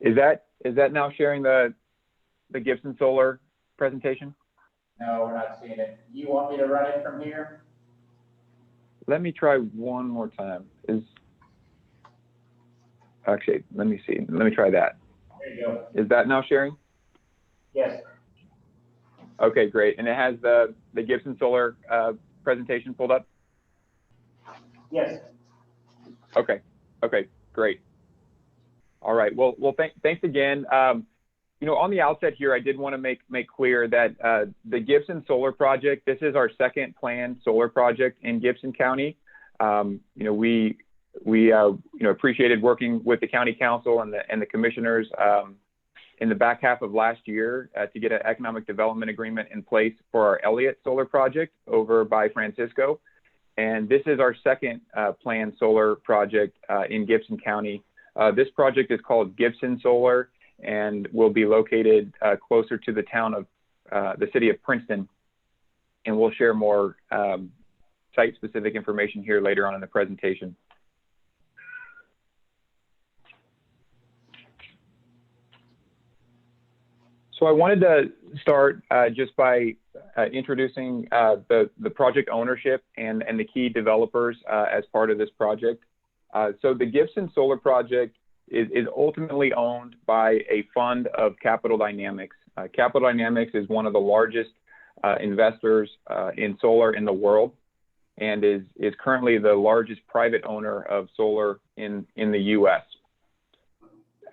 Is that now sharing the Gibson Solar presentation? No, we're not seeing it. You want me to run it from here? Let me try one more time. Actually, let me see. Let me try that. There you go. Is that now sharing? Yes. Okay, great. And it has the Gibson Solar presentation pulled up? Yes. Okay, great. All right, well, thanks again. On the outset here, I did want to make clear that the Gibson Solar project, this is our second planned solar project in Gibson County. We appreciated working with the county council and the commissioners in the back half of last year to get an economic development agreement in place for our Elliott Solar project over by Francisco. And this is our second planned solar project in Gibson County. This project is called Gibson Solar and will be located closer to the town of the city of Princeton. And we'll share more site-specific information here later on in the presentation. So I wanted to start just by introducing the project ownership and the key developers as part of this project. So the Gibson Solar project is ultimately owned by a fund of Capital Dynamics. Capital Dynamics is one of the largest investors in solar in the world and is currently the largest private owner of solar in the US.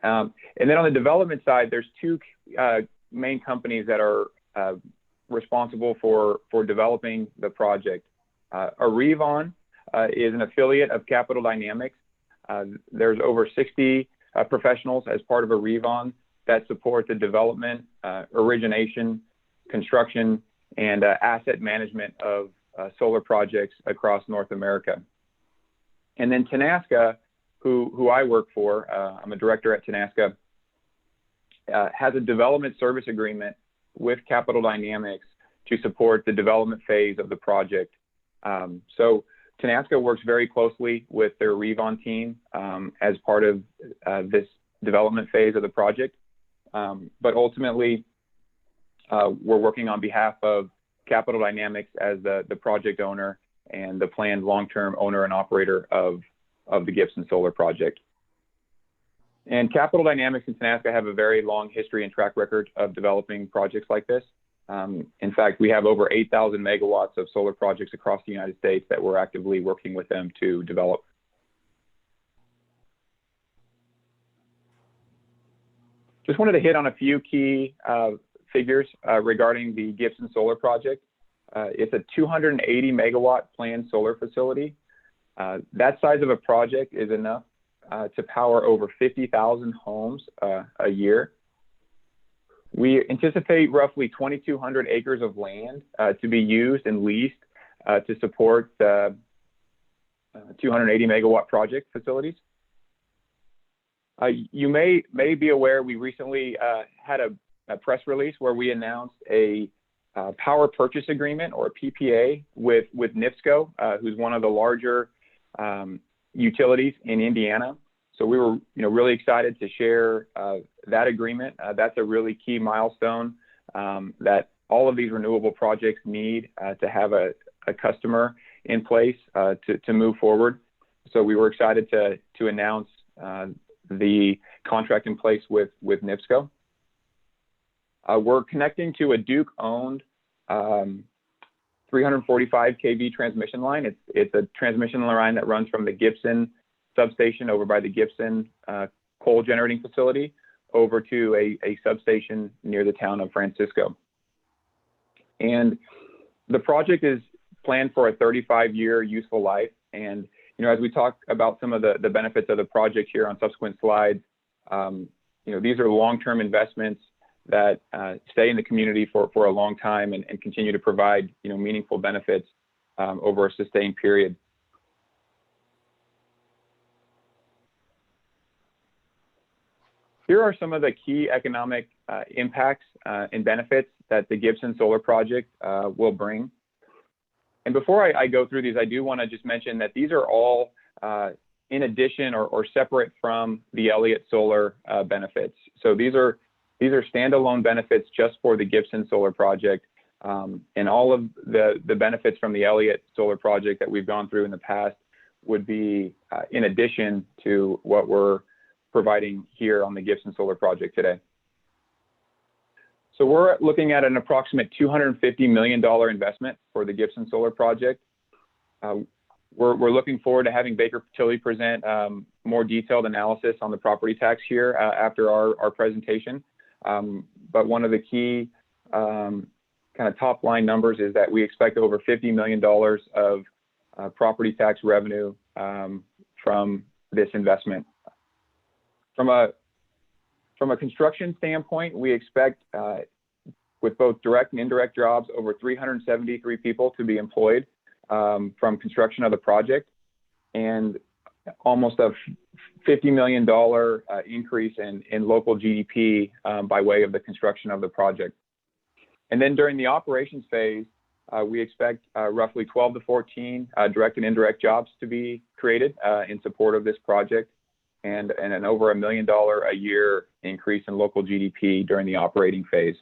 And then on the development side, there's two main companies that are responsible for developing the project. Arevon is an affiliate of Capital Dynamics. There's over 60 professionals as part of Arevon that support the development, origination, construction, and asset management of solar projects across North America. And then Tenaska, who I work for, I'm a director at Tenaska, has a development service agreement with Capital Dynamics to support the development phase of the project. So Tenaska works very closely with their Arevon team as part of this development phase of the project. But ultimately, we're working on behalf of Capital Dynamics as the project owner and the planned long-term owner and operator of the Gibson Solar project. And Capital Dynamics and Tenaska have a very long history and track record of developing projects like this. In fact, we have over 8,000 megawatts of solar projects across the United States that we're actively working with them to develop. Just wanted to hit on a few key figures regarding the Gibson Solar project. It's a 280 megawatt planned solar facility. That size of a project is enough to power over 50,000 homes a year. We anticipate roughly 2,200 acres of land to be used and leased to support the 280 megawatt project facilities. You may be aware we recently had a press release where we announced a power purchase agreement, or PPA, with NIPSCO, who's one of the larger utilities in Indiana. So we were, really excited to share that agreement. That's a really key milestone that all of these renewable projects need to have a customer in place to move forward. So we were excited to announce the contract in place with NIPSCO. We're connecting to a Duke-owned 345 kV transmission line. It's a transmission line that runs from the Gibson substation over by the Gibson coal generating facility over to a substation near the town of Francisco. And the project is planned for a 35-year useful life. And, as we talk about some of the benefits of the project here on subsequent slides, these are long-term investments that stay in the community for a long time and continue to provide, meaningful benefits over a sustained period. Here are some of the key economic impacts and benefits that the Gibson Solar Project will bring. And before I go through these, I do want to just mention that these are all in addition or separate from the Elliott Solar benefits. So these are standalone benefits just for the Gibson Solar Project. And all of the benefits from the Elliott Solar Project that we've gone through in the past would be in addition to what we're providing here on the Gibson Solar Project today. So we're looking at an approximate $250 million investment for the Gibson Solar Project. We're looking forward to having Baker Tilly present more detailed analysis on the property tax here after our presentation. But one of the key kind of top line numbers is that we expect over $50 million of property tax revenue from this investment. From a construction standpoint, we expect with both direct and indirect jobs, over 373 people to be employed from construction of the project, and almost a $50 million increase in local GDP by way of the construction of the project. And then during the operations phase, we expect roughly 12 to 14 direct and indirect jobs to be created in support of this project, and an over $1 million a year increase in local GDP during the operating phase.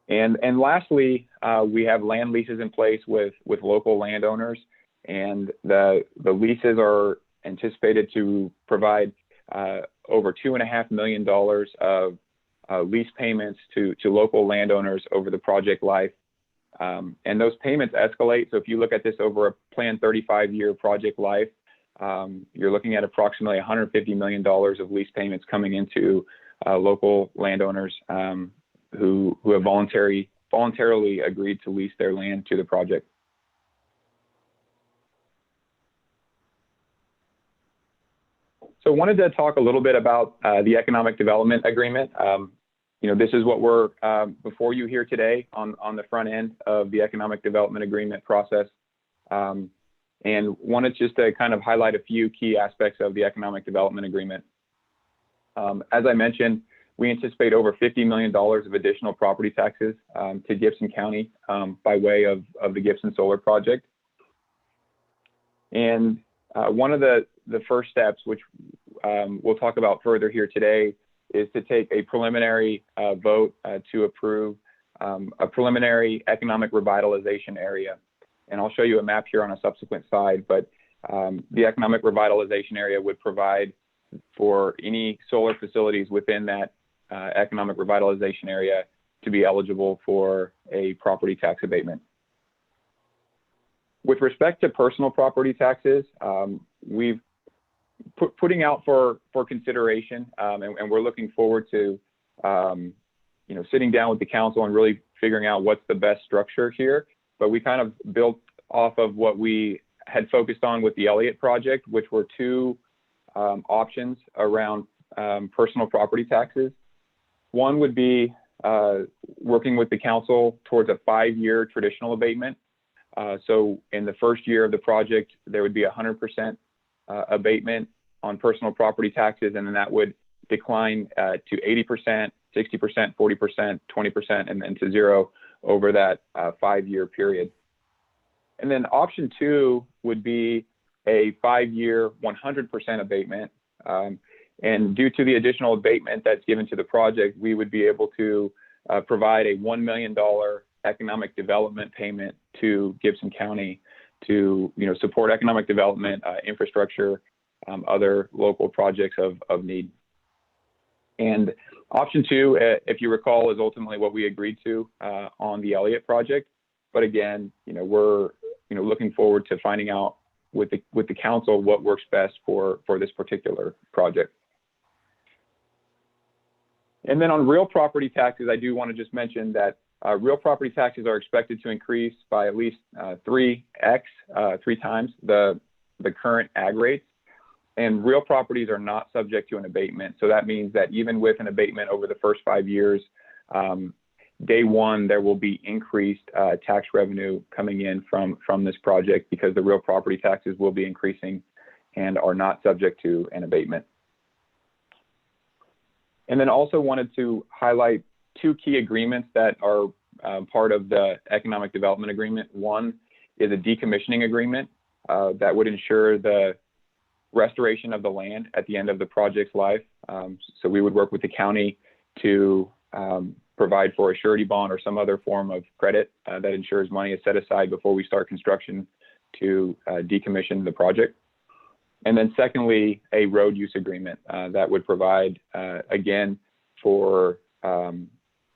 And lastly, we have land leases in place with local landowners, and the leases are anticipated to provide over $2.5 million of lease payments to local landowners over the project life. And those payments escalate. So if you look at this over a planned 35-year project life, you're looking at approximately $150 million of lease payments coming into local landowners who have voluntarily agreed to lease their land to the project. So I wanted to talk a little bit about the economic development agreement. This is what we're before you here today on the front end of the economic development agreement process. And wanted just to kind of highlight a few key aspects of the economic development agreement. As I mentioned, we anticipate over $50 million of additional property taxes to Gibson County by way of the Gibson Solar Project. And one of the first steps, which we'll talk about further here today, is to take a preliminary vote to approve a preliminary economic revitalization area. And I'll show you a map here on a subsequent slide, but the economic revitalization area would provide for any solar facilities within that economic revitalization area to be eligible for a property tax abatement. With respect to personal property taxes, we've putting out for consideration, and we're looking forward to sitting down with the council and really figuring out what's the best structure here. But we kind of built off of what we had focused on with the Elliott project, which were two options around personal property taxes. One would be working with the council towards a 5-year traditional abatement. So in the first year of the project, there would be 100% abatement on personal property taxes, and then that would decline to 80%, 60%, 40%, 20%, and then to zero over that 5-year period. And then option 2 would be a 5-year 100% abatement. And due to the additional abatement that's given to the project, we would be able to provide a $1 million economic development payment to Gibson County to support economic development, infrastructure, other local projects of need. And option 2, if you recall, is ultimately what we agreed to on the Elliott project. But again, we're looking forward to finding out with the council what works best for this particular project. And then on real property taxes, I do want to just mention that real property taxes are expected to increase by at least 3 times the current ag rates. And real properties are not subject to an abatement. So that means that even with an abatement over the first 5 years, day one, there will be increased tax revenue coming in from this project because the real property taxes will be increasing and are not subject to an abatement. And then also wanted to highlight 2 key agreements that are part of the economic development agreement. One is a decommissioning agreement that would ensure the restoration of the land at the end of the project's life. So we would work with the county to provide for a surety bond or some other form of credit that ensures money is set aside before we start construction to decommission the project. And then secondly, a road use agreement that would provide, again, for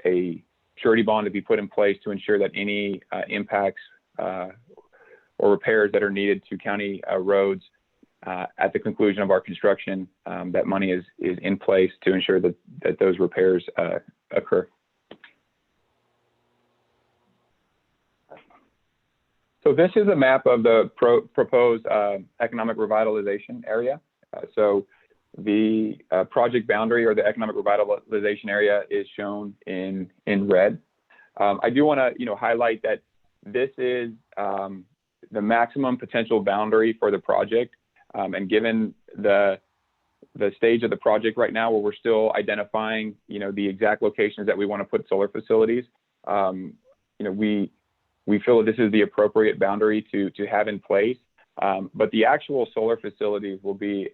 a surety bond to be put in place to ensure that any impacts or repairs that are needed to county roads at the conclusion of our construction, that money is in place to ensure that those repairs occur. So this is a map of the proposed economic revitalization area. So the project boundary or the economic revitalization area is shown in red. I do want to highlight that this is the maximum potential boundary for the project. And given the stage of the project right now, where we're still identifying the exact locations that we want to put solar facilities, we feel that this is the appropriate boundary to have in place. But the actual solar facilities will be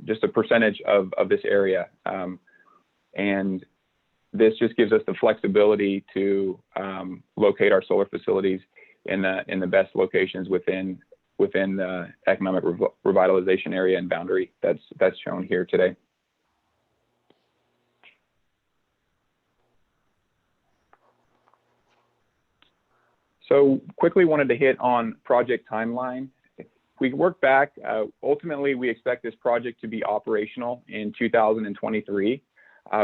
just a percentage of this area. And this just gives us the flexibility to locate our solar facilities in the best locations within the economic revitalization area and boundary that's shown here today. So quickly wanted to hit on project timeline. We work back, ultimately we expect this project to be operational in 2023,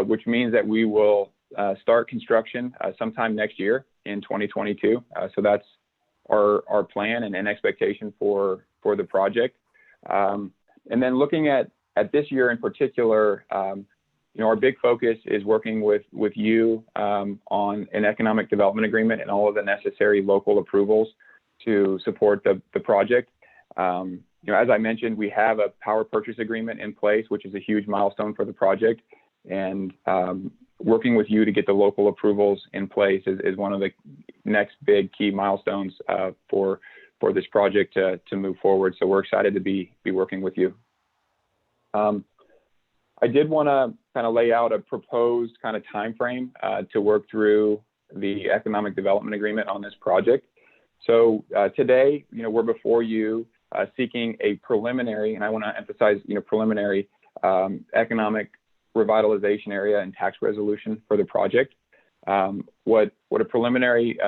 which means that we will start construction sometime next year in 2022. So that's our plan and expectation for the project. And then looking at this year in particular, our big focus is working with you on an economic development agreement and all of the necessary local approvals to support the project. As I mentioned, we have a power purchase agreement in place, which is a huge milestone for the project. And working with you to get the local approvals in place is one of the next big key milestones for this project to move forward. So we're excited to be working with you. I did want to kind of lay out a proposed kind of time frame to work through the economic development agreement on this project. So today, we're before you seeking a preliminary, and I want to emphasize, preliminary economic revitalization area and tax resolution for the project. What a preliminary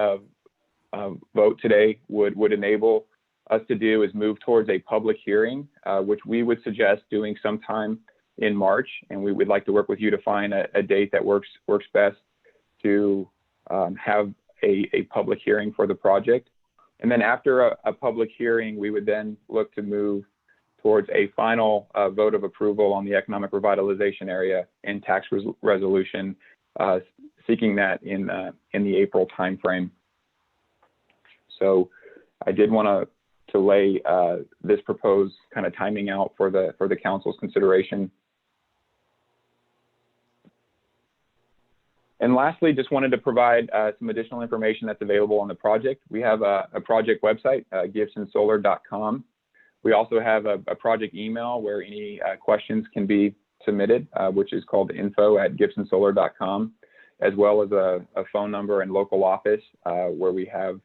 vote today would enable us to do is move towards a public hearing, which we would suggest doing sometime in March, and we would like to work with you to find a date that works best to have a public hearing for the project. And then after a public hearing, we would then look to move towards a final vote of approval on the economic revitalization area and tax resolution, seeking that in the April timeframe. So I did want to lay this proposed kind of timing out for the council's consideration. And lastly, just wanted to provide some additional information that's available on the project. We have a project website, gibsonsolar.com. We also have a project email where any questions can be submitted, which is called info@gibsonsolar.com, as well as a phone number and local office where we have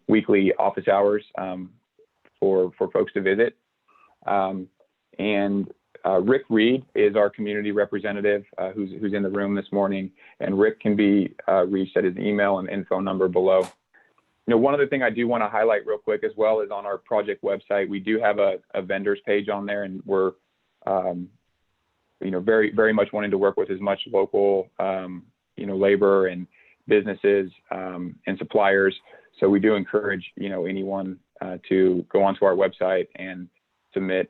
weekly office hours for folks to visit. And Rick Reed is our community representative who's in the room this morning, and Rick can be reached at his email and phone number below. You know, one other thing I do want to highlight real quick as well is on our project website, we do have a vendors page on there, and we're you know, very much wanting to work with as much local you know, labor and businesses and suppliers. So we do encourage, you know, anyone to go onto our website and submit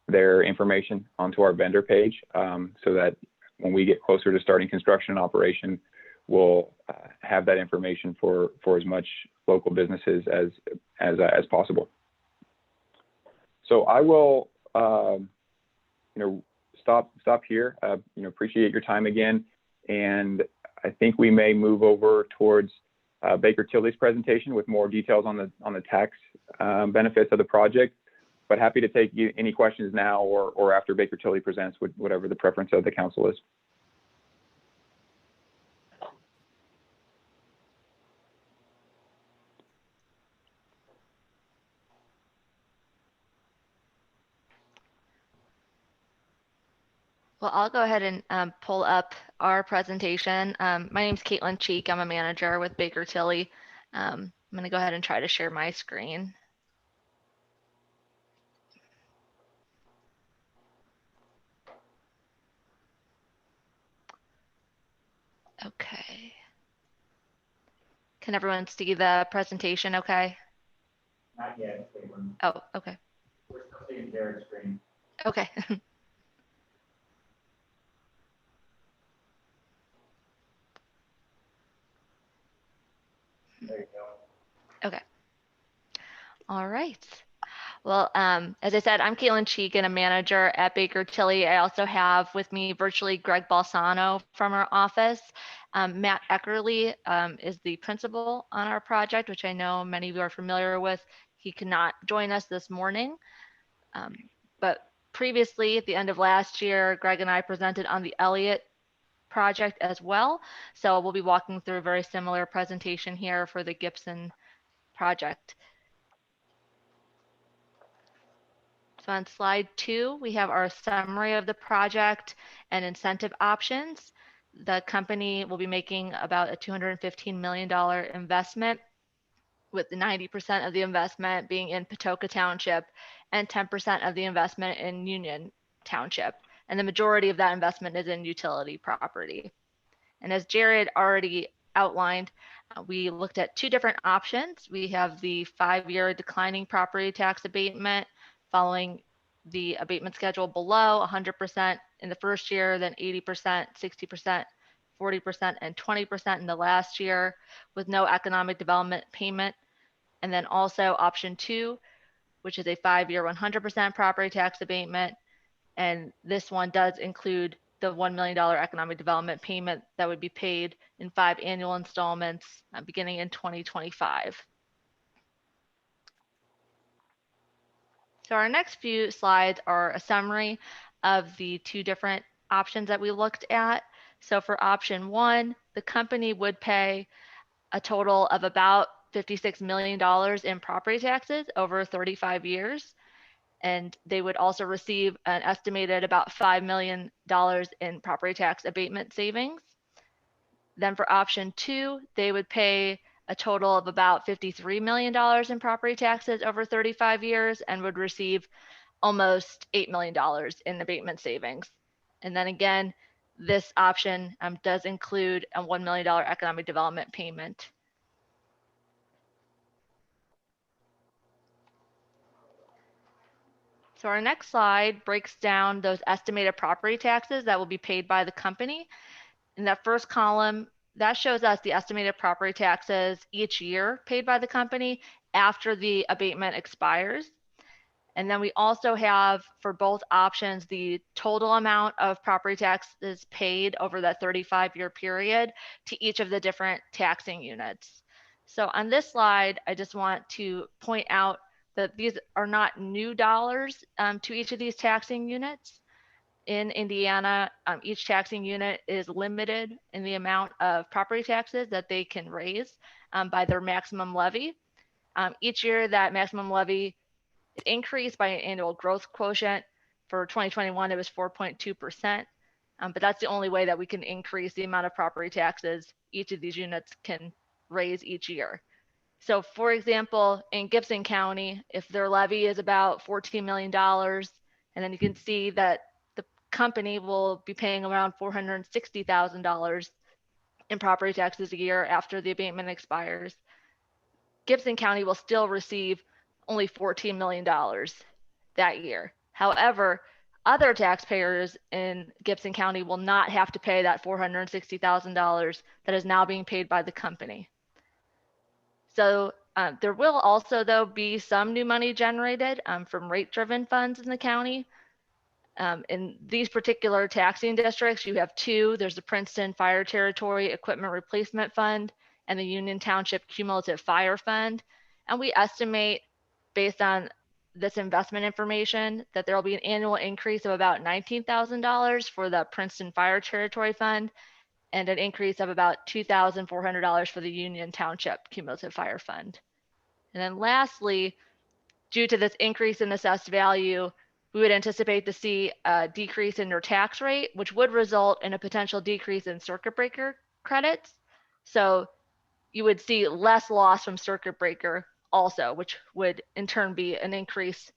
their information onto our vendor page so that when we get closer to starting construction and operation, we'll have that information for as much local businesses as possible. So I will, you know, stop here. You know, appreciate your time again, and I think we may move over towards Baker Tilly's presentation with more details on the tax benefits of the project. But happy to take any questions now or after Baker Tilly presents, whatever the preference of the council is. Well, I'll go ahead and pull up our presentation. My name's Caitlin Cheek. I'm a manager with Baker Tilly. I'm going to go ahead and try to share my screen. Okay. Can everyone see the presentation okay? Not yet, Caitlin. Oh, okay. We're still seeing Derek's screen. Okay. There you go. Okay. All right. Well, as I said, I'm Caitlin Cheek and a manager at Baker Tilly. I also have with me virtually Greg Balsano from our office. Matt Eckerly is the principal on our project, which I know many of you are familiar with. He could not join us this morning. But previously, at the end of last year, Greg and I presented on the Elliott project as well. So we'll be walking through a very similar presentation here for the Gibson project. So on slide 2, we have our summary of the project and incentive options. The company will be making about a $215 million investment, with 90% of the investment being in Patoka Township and 10% of the investment in Union Township. And the majority of that investment is in utility property. And as Jared already outlined, we looked at 2 different options. We have the 5-year declining property tax abatement following the abatement schedule below 100% in the first year, then 80%, 60%, 40%, and 20% in the last year with no economic development payment. And then also option 2, which is a 5-year 100% property tax abatement. And this one does include the $1 million economic development payment that would be paid in 5 annual installments beginning in 2025. So our next few slides are a summary of the 2 different options that we looked at. So for option 1, the company would pay a total of about $56 million in property taxes over 35 years. And they would also receive an estimated about $5 million in property tax abatement savings. Then for option 2, they would pay a total of about $53 million in property taxes over 35 years and would receive almost $8 million in abatement savings. And then again, this option does include a $1 million economic development payment. So our next slide breaks down those estimated property taxes that will be paid by the company. In that first column, that shows us the estimated property taxes each year paid by the company after the abatement expires. And then we also have for both options the total amount of property taxes paid over that 35-year period to each of the different taxing units. So on this slide, I just want to point out that these are not new dollars to each of these taxing units. In Indiana, each taxing unit is limited in the amount of property taxes that they can raise by their maximum levy. Each year, that maximum levy is increased by an annual growth quotient. For 2021, it was 4.2%, but that's the only way that we can increase the amount of property taxes each of these units can raise each year. So for example, in Gibson County, if their levy is about $14 million, and then you can see that the company will be paying around $460,000 in property taxes a year after the abatement expires, Gibson County will still receive only $14 million that year. However, other taxpayers in Gibson County will not have to pay that $460,000 that is now being paid by the company. So there will also, though, be some new money generated from rate-driven funds in the county. In these particular taxing districts, you have two. There's the Princeton Fire Territory Equipment Replacement Fund and the Union Township Cumulative Fire Fund. And we estimate, based on this investment information, that there will be an annual increase of about $19,000 for the Princeton Fire Territory Fund and an increase of about $2,400 for the Union Township Cumulative Fire Fund. And then lastly, due to this increase in assessed value, we would anticipate to see a decrease in your tax rate, which would result in a potential decrease in circuit breaker credits. So you would see less loss from circuit breaker also, which would in turn be an increase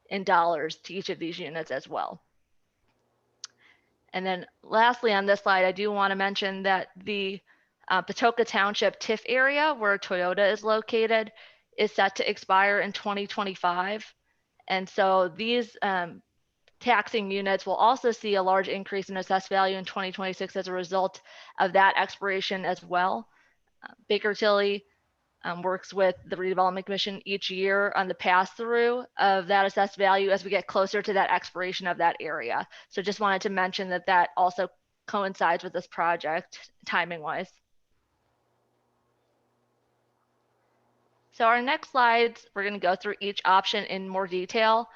in dollars to each of these units as well. And then lastly on this slide, I do want to mention that the Patoka Township TIF area where Toyota is located is set to expire in 2025. And so these taxing units will also see a large increase in assessed value in 2026 as a result of that expiration as well. Baker Tilly works with the Redevelopment Commission each year on the pass-through of that assessed value as we get closer to that expiration of that area. So just wanted to mention that that also coincides with this project timing-wise. So our next slides, we're going to go through each option in more detail.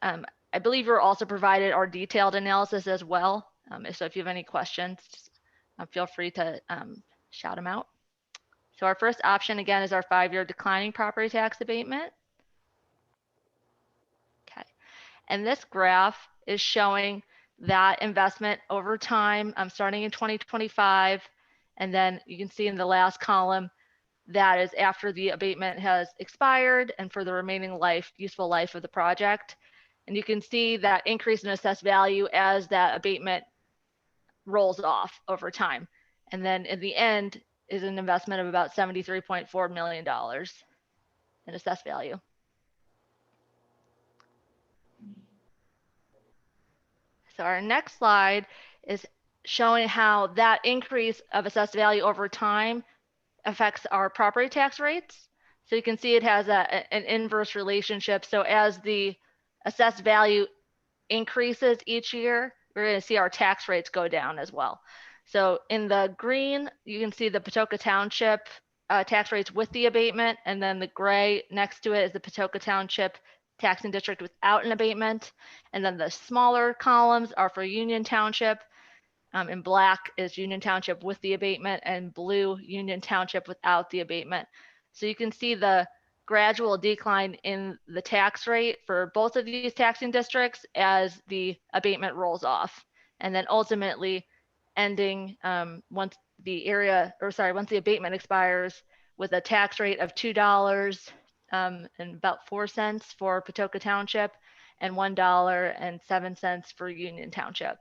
I believe you're also provided our detailed analysis as well. So if you have any questions, feel free to shout them out. So our first option, again, is our 5-year declining property tax abatement. Okay. And this graph is showing that investment over time, starting in 2025. And then you can see in the last column, that is after the abatement has expired and for the remaining life, useful life of the project. And you can see that increase in assessed value as that abatement rolls off over time. And then in the end is an investment of about $73.4 million in assessed value. So our next slide is showing how that increase of assessed value over time affects our property tax rates. So you can see it has an inverse relationship. So as the assessed value increases each year, we're going to see our tax rates go down as well. So in the green, you can see the Patoka Township tax rates with the abatement, and then the gray next to it is the Patoka Township taxing district without an abatement. And then the smaller columns are for Union Township. In black is Union Township with the abatement, and blue Union Township without the abatement. So you can see the gradual decline in the tax rate for both of these taxing districts as the abatement rolls off, and then ultimately ending once the abatement expires with a tax rate of $2 and about 4 cents for Patoka Township and $1.07 for Union Township.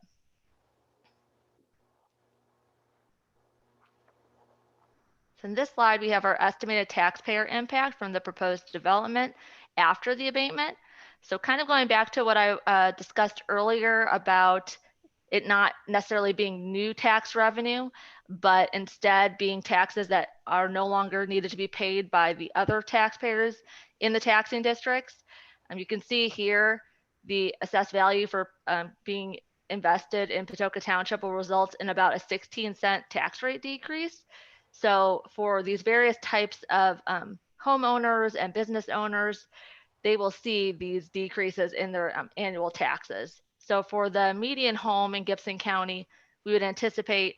So in this slide, we have our estimated taxpayer impact from the proposed development after the abatement. So kind of going back to what I discussed earlier about it not necessarily being new tax revenue, but instead being taxes that are no longer needed to be paid by the other taxpayers in the taxing districts. You can see here the assessed value for being invested in Patoka Township will result in about a 16-cent tax rate decrease. So for these various types of homeowners and business owners, they will see these decreases in their annual taxes. So for the median home in Gibson County, we would anticipate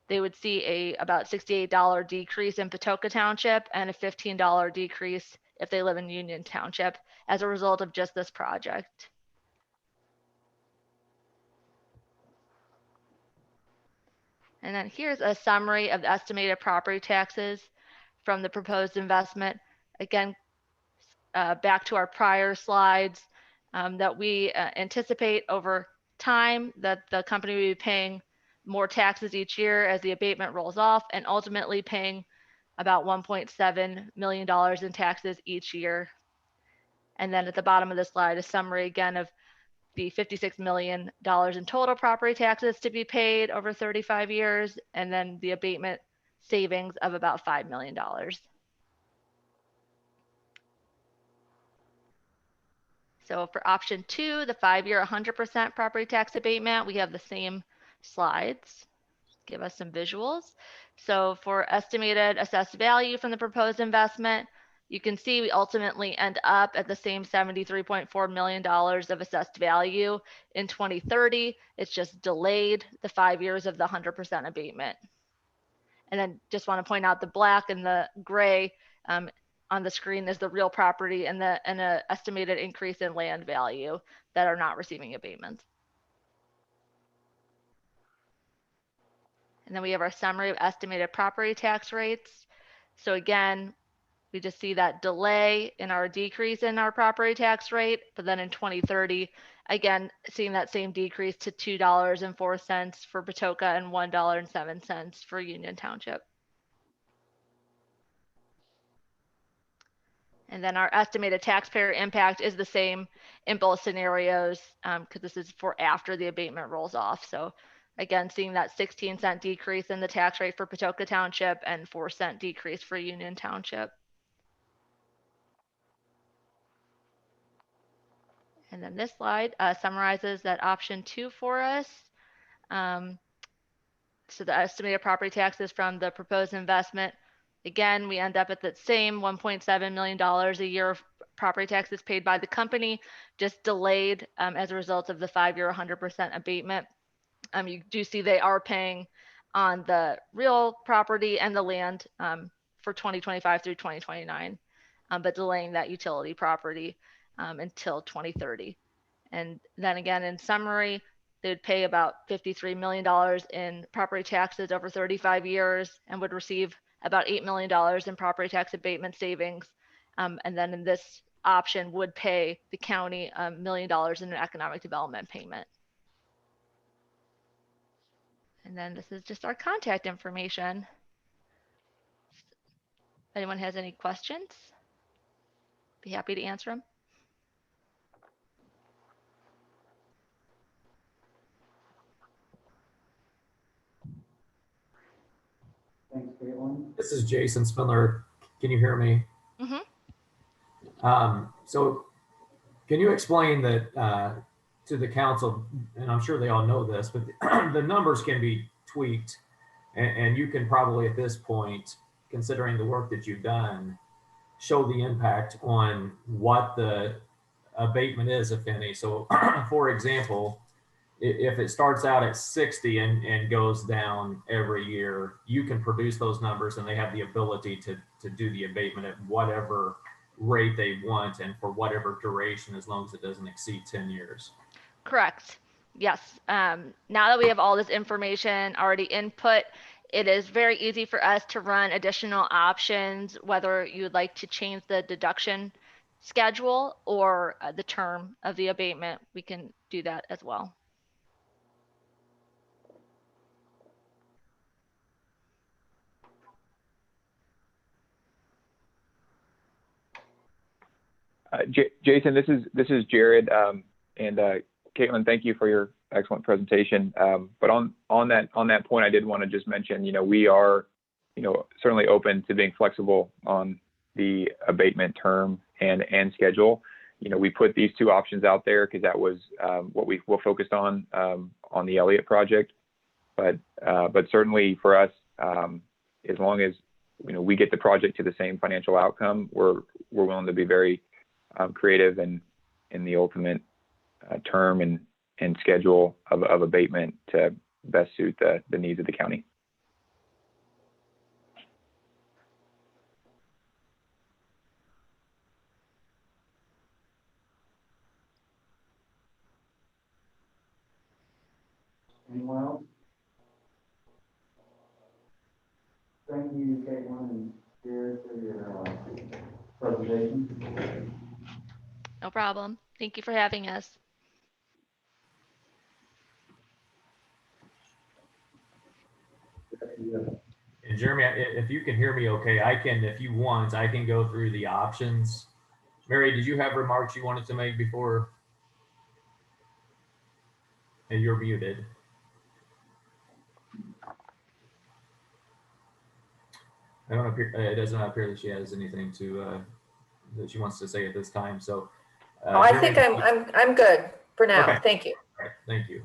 they would see about $68 decrease in Patoka Township and a $15 decrease if they live in Union Township as a result of just this project. And then here's a summary of the estimated property taxes from the proposed investment. Again, back to our prior slides, that we anticipate over time that the company will be paying more taxes each year as the abatement rolls off, and ultimately paying about $1.7 million in taxes each year. And then at the bottom of the slide, a summary again of the $56 million in total property taxes to be paid over 35 years, and then the abatement savings of about $5 million. So for option 2, the 5-year 100% property tax abatement, we have the same slides. Give us some visuals. So for estimated assessed value from the proposed investment, you can see we ultimately end up at the same $73.4 million of assessed value in 2030. It's just delayed the 5 years of the 100% abatement. And then just want to point out the black and the gray on the screen is the real property and an estimated increase in land value that are not receiving abatements. And then we have our summary of estimated property tax rates. So again, we just see that delay in our decrease in our property tax rate, but then in 2030, again, seeing that same decrease to $2.04 for Patoka and $1.07 for Union Township. And then our estimated taxpayer impact is the same in both scenarios, because this is for after the abatement rolls off. So again, seeing that 16-cent decrease in the tax rate for Patoka Township and 4-cent decrease for Union Township. And then this slide summarizes that option 2 for us. So the estimated property taxes from the proposed investment, again, we end up at that same $1.7 million a year of property taxes paid by the company, just delayed as a result of the 5-year 100% abatement. You do see they are paying on the real property and the land for 2025 through 2029, but delaying that utility property until 2030. And then again, in summary, they would pay about $53 million in property taxes over 35 years and would receive about $8 million in property tax abatement savings. And then in this option would pay the county $1 million in an economic development payment. And then this is just our contact information. If anyone has any questions, be happy to answer them. Thanks, Caitlin. This is Jason Spindler. Can you hear me? Mm-hmm. So can you explain that to the council, and I'm sure they all know this, but the numbers can be tweaked, and you can probably at this point, considering the work that you've done, show the impact on what the abatement is, if any. So for example, if it starts out at 60 and goes down every year, you can produce those numbers and they have the ability to do the abatement at whatever rate they want and for whatever duration, as long as it doesn't exceed 10 years. Correct. Yes. Now that we have all this information already input, it is very easy for us to run additional options, whether you would like to change the deduction schedule or the term of the abatement. We can do that as well. Jason, this is Jared, and Caitlin, thank you for your excellent presentation. But on that point, I did want to just mention, we are, certainly open to being flexible on the abatement term and schedule. we put these two options out there because that was what we were focused on the Elliott project. But certainly for us, as long as we get the project to the same financial outcome, we're willing to be very creative in the ultimate term and schedule of abatement to best suit the needs of the county. Anyone else? Thank you, Caitlin and Jared, for your presentation. No problem. Thank you for having us. And Jeremy, if you can hear me okay, I can, if you want, I can go through the options. Mary, did you have remarks you wanted to make before? And you're muted. I don't appear, it does not appear that she has anything to that she wants to say at this time. So I think I'm good for now. Okay. Thank you. All right, thank you.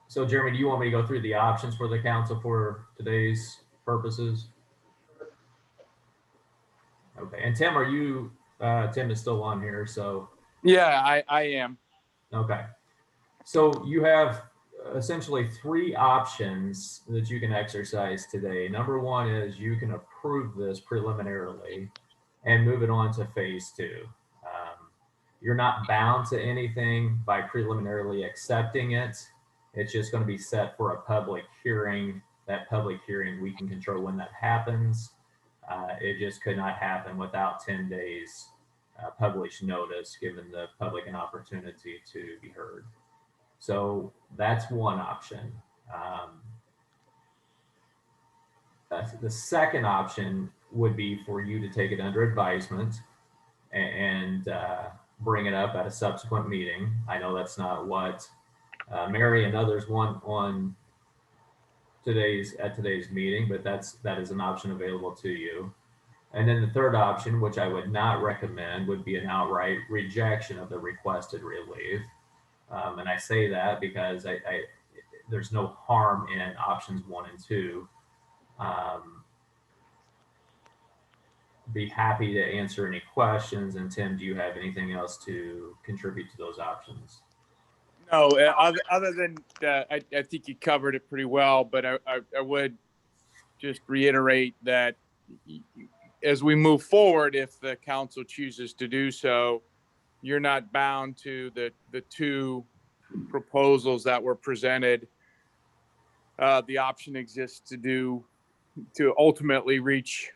So Jeremy, do you want me to go through the options for the council for today's purposes? Okay, and Tim, are you, Tim is still on here, so. Yeah, I am. Okay, so you have essentially three options that you can exercise today. Number one is you can approve this preliminarily and move it on to phase two. You're not bound to anything by preliminarily accepting it. It's just going to be set for a public hearing. That public hearing, we can control when that happens. It just could not happen without 10 days published notice, giving the public an opportunity to be heard. So that's one option. The second option would be for you to take it under advisement and bring it up at a subsequent meeting. I know that's not what Mary and others want on today's meeting, but that is an option available to you. And then the third option, which I would not recommend, would be an outright rejection of the requested relief. And I say that because there's no harm in options 1 and 2. Be happy to answer any questions. And Tim, do you have anything else to contribute to those options? No, other than I think you covered it pretty well, but I would just reiterate that as we move forward, if the council chooses to do so, you're not bound to the two proposals that were presented. The option exists to ultimately reach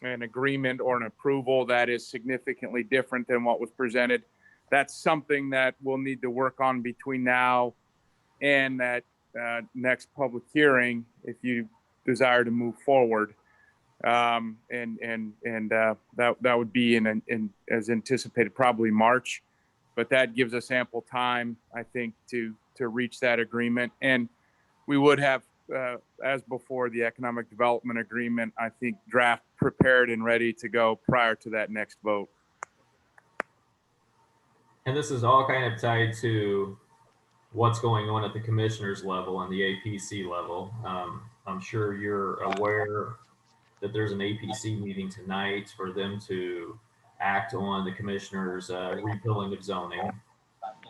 an agreement or an approval that is significantly different than what was presented. That's something that we'll need to work on between now and that next public hearing if you desire to move forward. That would be in as anticipated, probably March, but that gives us ample time, I think, to reach that agreement. And we would have, as before, the economic development agreement, I think, draft prepared and ready to go prior to that next vote. And this is all kind of tied to what's going on at the commissioners level and the APC level. I'm sure you're aware that there's an APC meeting tonight for them to act on the commissioners' repealing of zoning.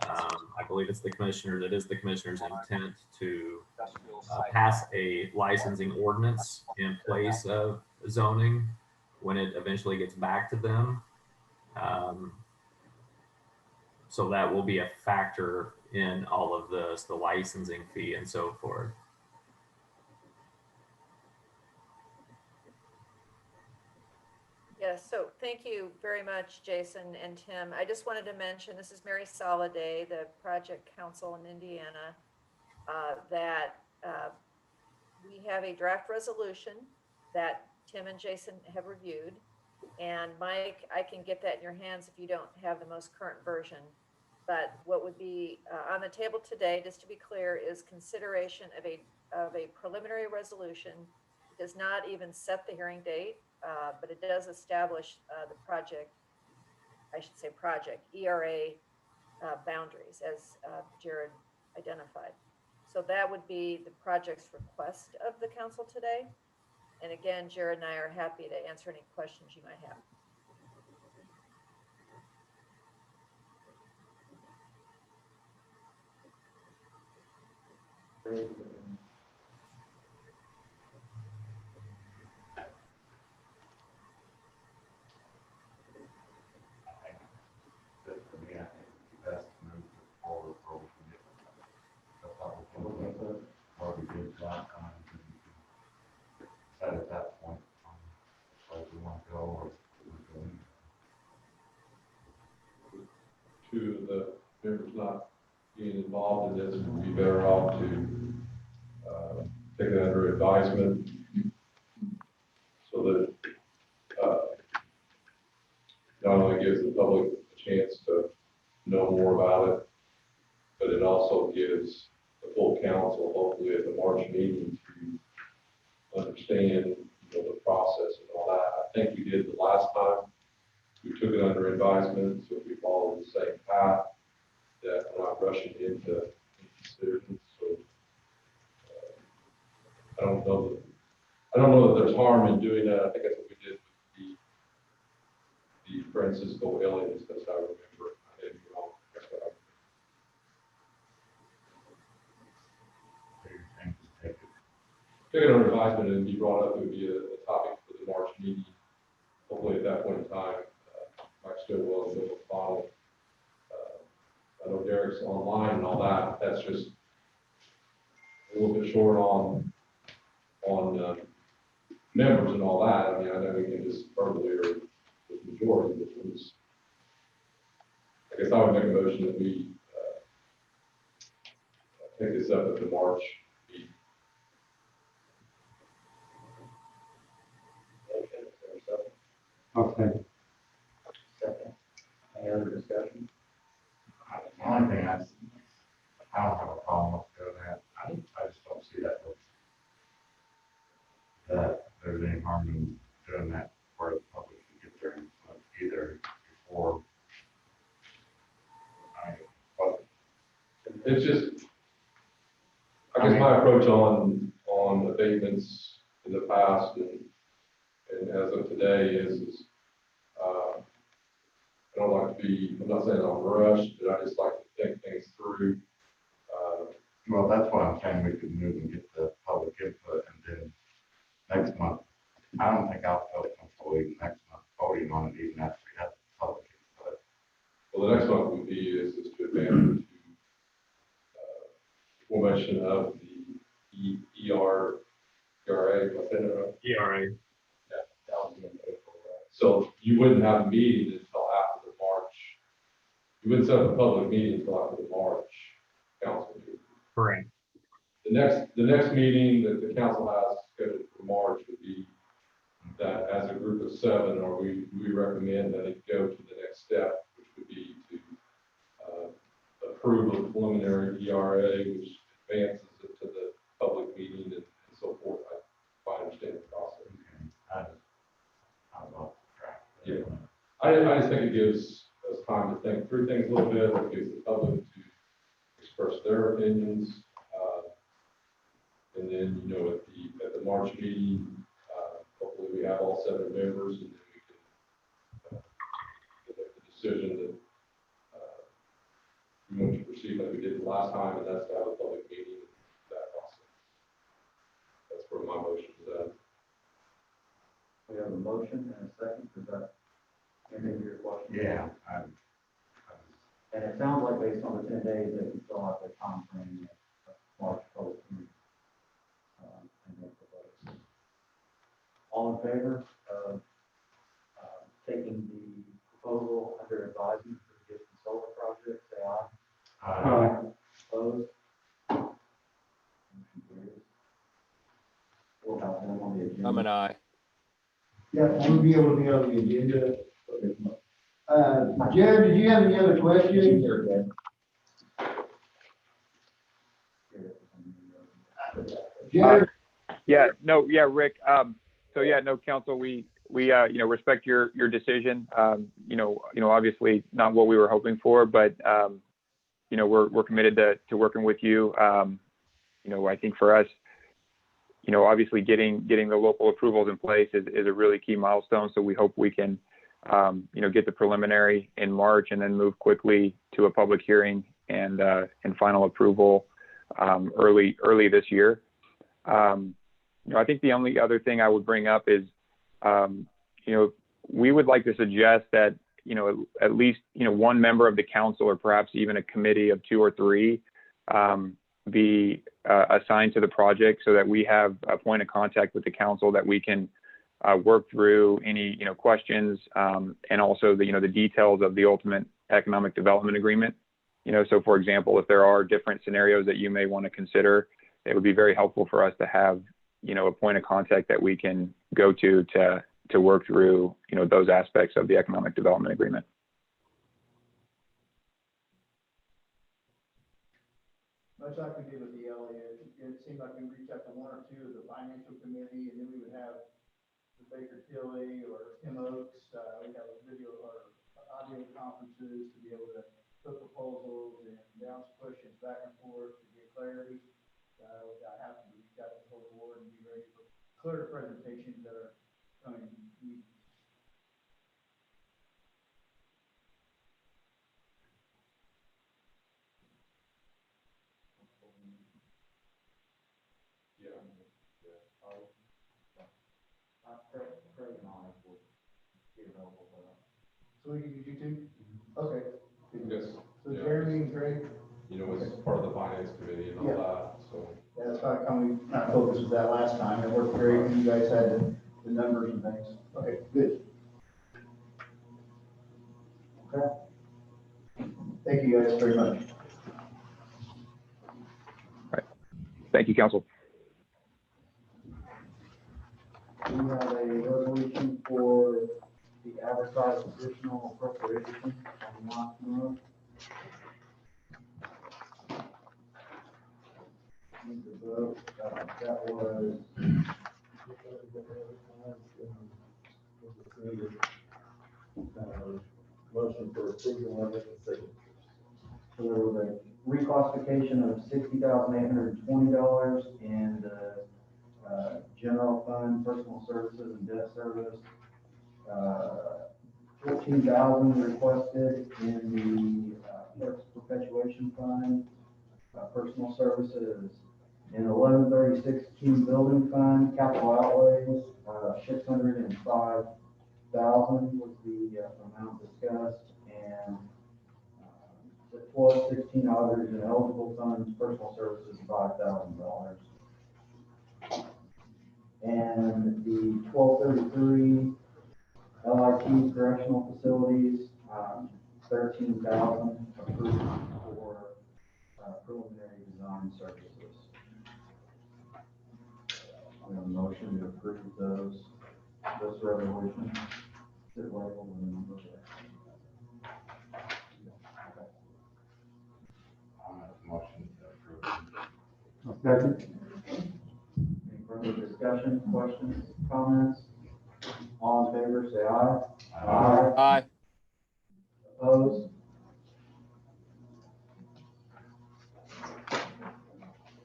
I believe it's the commissioner, that is the commissioner's intent to pass a licensing ordinance in place of zoning when it eventually gets back to them. So that will be a factor in all of this, the licensing fee and so forth. Yes, so thank you very much, Jason and Tim. I just wanted to mention, this is Mary Soliday, the project counsel in Indiana, that we have a draft resolution that Tim and Jason have reviewed. And Mike, I can get that in your hands if you don't have the most current version. But what would be on the table today, just to be clear, is consideration of a preliminary resolution. It does not even set the hearing date, but it does establish the project I should say project, ERA boundaries, as Jared identified. So that would be the project's request of the council today. And again, Jared and I are happy to answer any questions you might have. But for me, I think it's best to move forward where we can get the public input, where we get the outcomes, and we can decide at that point, whether we want to go or we go in. Two of the members not being involved in this would be better off to take it under advisement so that not only gives the public a chance to know more about it, but it also gives the full council, hopefully at the March meeting, to understand, the process and all that. I think we did the last time. We took it under advisement, so we followed the same path, that we're not rushing into decisions. So I don't know that there's harm in doing that. I think that's what we did with the Francisco aliens, as I remember. I may be wrong. That's what take it under advisement and be brought up. It would be a topic for the March meeting. Hopefully at that point in time, Mike Stillwell will follow. I know Derek's online and all that. That's just a little bit short on members and all that. I mean, I know we can just verbally or with majority, which was, I guess I would make a motion that we take this up at the March meeting. Okay. Second. Any other discussion? The only thing I don't have a problem with doing that. I just don't see that there's any harm in doing that where the public can get their input either before. It's just, I guess my approach on abatements in the past and as of today is I don't like to be, I'm not saying I'm rushed, but I just like to think things through. Well, that's why I'm saying we could move and get the public input, and then next month, I don't think I'll feel comfortable even next month voting on it even after we have the public input. Well, the next one would be is to advance to formation of the ERA, what's that? ERA. That would be in April, right? So you wouldn't have a meeting until after the March. You wouldn't set up a public meeting until after the March council meeting. Correct. The next meeting that the council has scheduled for March would be that as a group of 7, or we recommend that it go to the next step, which would be to approve a preliminary ERA, which advances it to the public meeting and so forth. If I understand the process. I'm off track. Yeah. I just think it gives us time to think through things a little bit. It gives the public to express their opinions. And then, at the March meeting, hopefully we have all 7 members, and then we can make the decision that we want to proceed like we did the last time, and that's to have a public meeting and that process. That's where my motion is at. We have a motion and a second. Does that answer your question? Yeah. And it sounds like based on the 10 days that you still have the time frame of March public hearing. And make the vote. All in favor of taking the proposal under advisement for the Gibson Solar Project, say aye. Aye. Opposed? Motion carries. We'll have them on the agenda. I'm an aye. Yeah, we'll be able to be on the agenda. Jared, did you have any other questions? Jared? Yeah, no, yeah, Rick. So yeah, no, council, we we respect your decision. Obviously not what we were hoping for, but we're committed to working with you. I think for us, obviously getting the local approvals in place is a really key milestone. So we hope we can, get the preliminary in March and then move quickly to a public hearing and final approval early this year. I think the only other thing I would bring up is, we would like to suggest that, at least, one member of the council or perhaps even a committee of 2 or 3 be assigned to the project so that we have a point of contact with the council that we can work through any, questions and also the details of the ultimate economic development agreement. So for example, if there are different scenarios that you may want to consider, it would be very helpful for us to have, a point of contact that we can go to work through, those aspects of the economic development agreement. Much like we did with the LA, it seemed like we reached out to 1 or 2 of the financial committee, and then we would have the Baker Tilly or Tim Oaks, we'd have a video or audio conferences to be able to put proposals and bounce questions back and forth to get clarity. Without having to reach out to the whole board and be ready for clear presentations that are coming. Craig and I will be available for that. So we can use you too? Okay. Yes. So Jeremy and Craig? As part of the finance committee and all that, so. Yeah, that's why we not focused with that last time. It worked great when you guys had the numbers and things. Okay, good. Okay. Thank you guys very much. All right. Thank you, council. We have a resolution for the advertised additional appropriation on Lock Road. Need to vote, that was. Motion for approval of it. So there was a reclassification of $60,820 in the general fund, personal services and debt service. $14,000 requested in the clerk's perpetuation fund, personal services. In 1136 team building fund, capital outlays, $605,000 was the amount discussed, and the 1216 others and eligible funds, personal services, $5,000. And the 1233 LIT correctional facilities, 13,000 approved for preliminary design services. We have a motion to approve this resolution. Is it labeled in the number there? I'll make a motion to approve. Second. Any further discussion, questions, comments? All in favor, say aye. Aye. Opposed?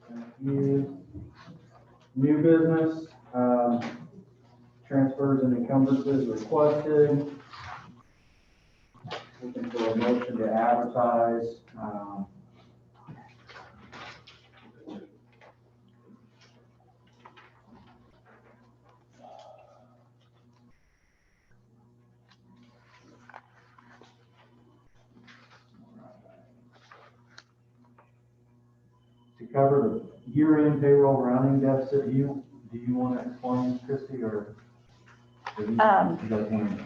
Thank you. New business, transfers and encumbrances requested. Looking for a motion to advertise. To cover the year-end payroll rounding deficit, do you want to explain, Christie, or? You guys want to-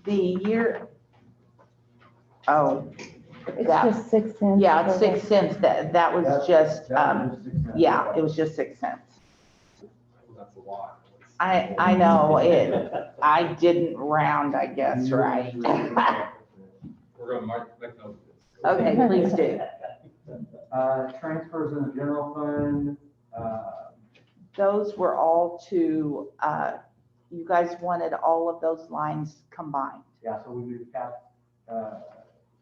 The year, oh. It's that- just 6 cents. Yeah, it's 6 cents. That was just, that was just 6 cents. yeah, it was just 6 cents. That's a lot. I know it, I didn't round, I guess, right? We're gonna make those. Okay, please do. Transfers in the general fund, Those were all to you guys wanted all of those lines combined. Yeah, so we do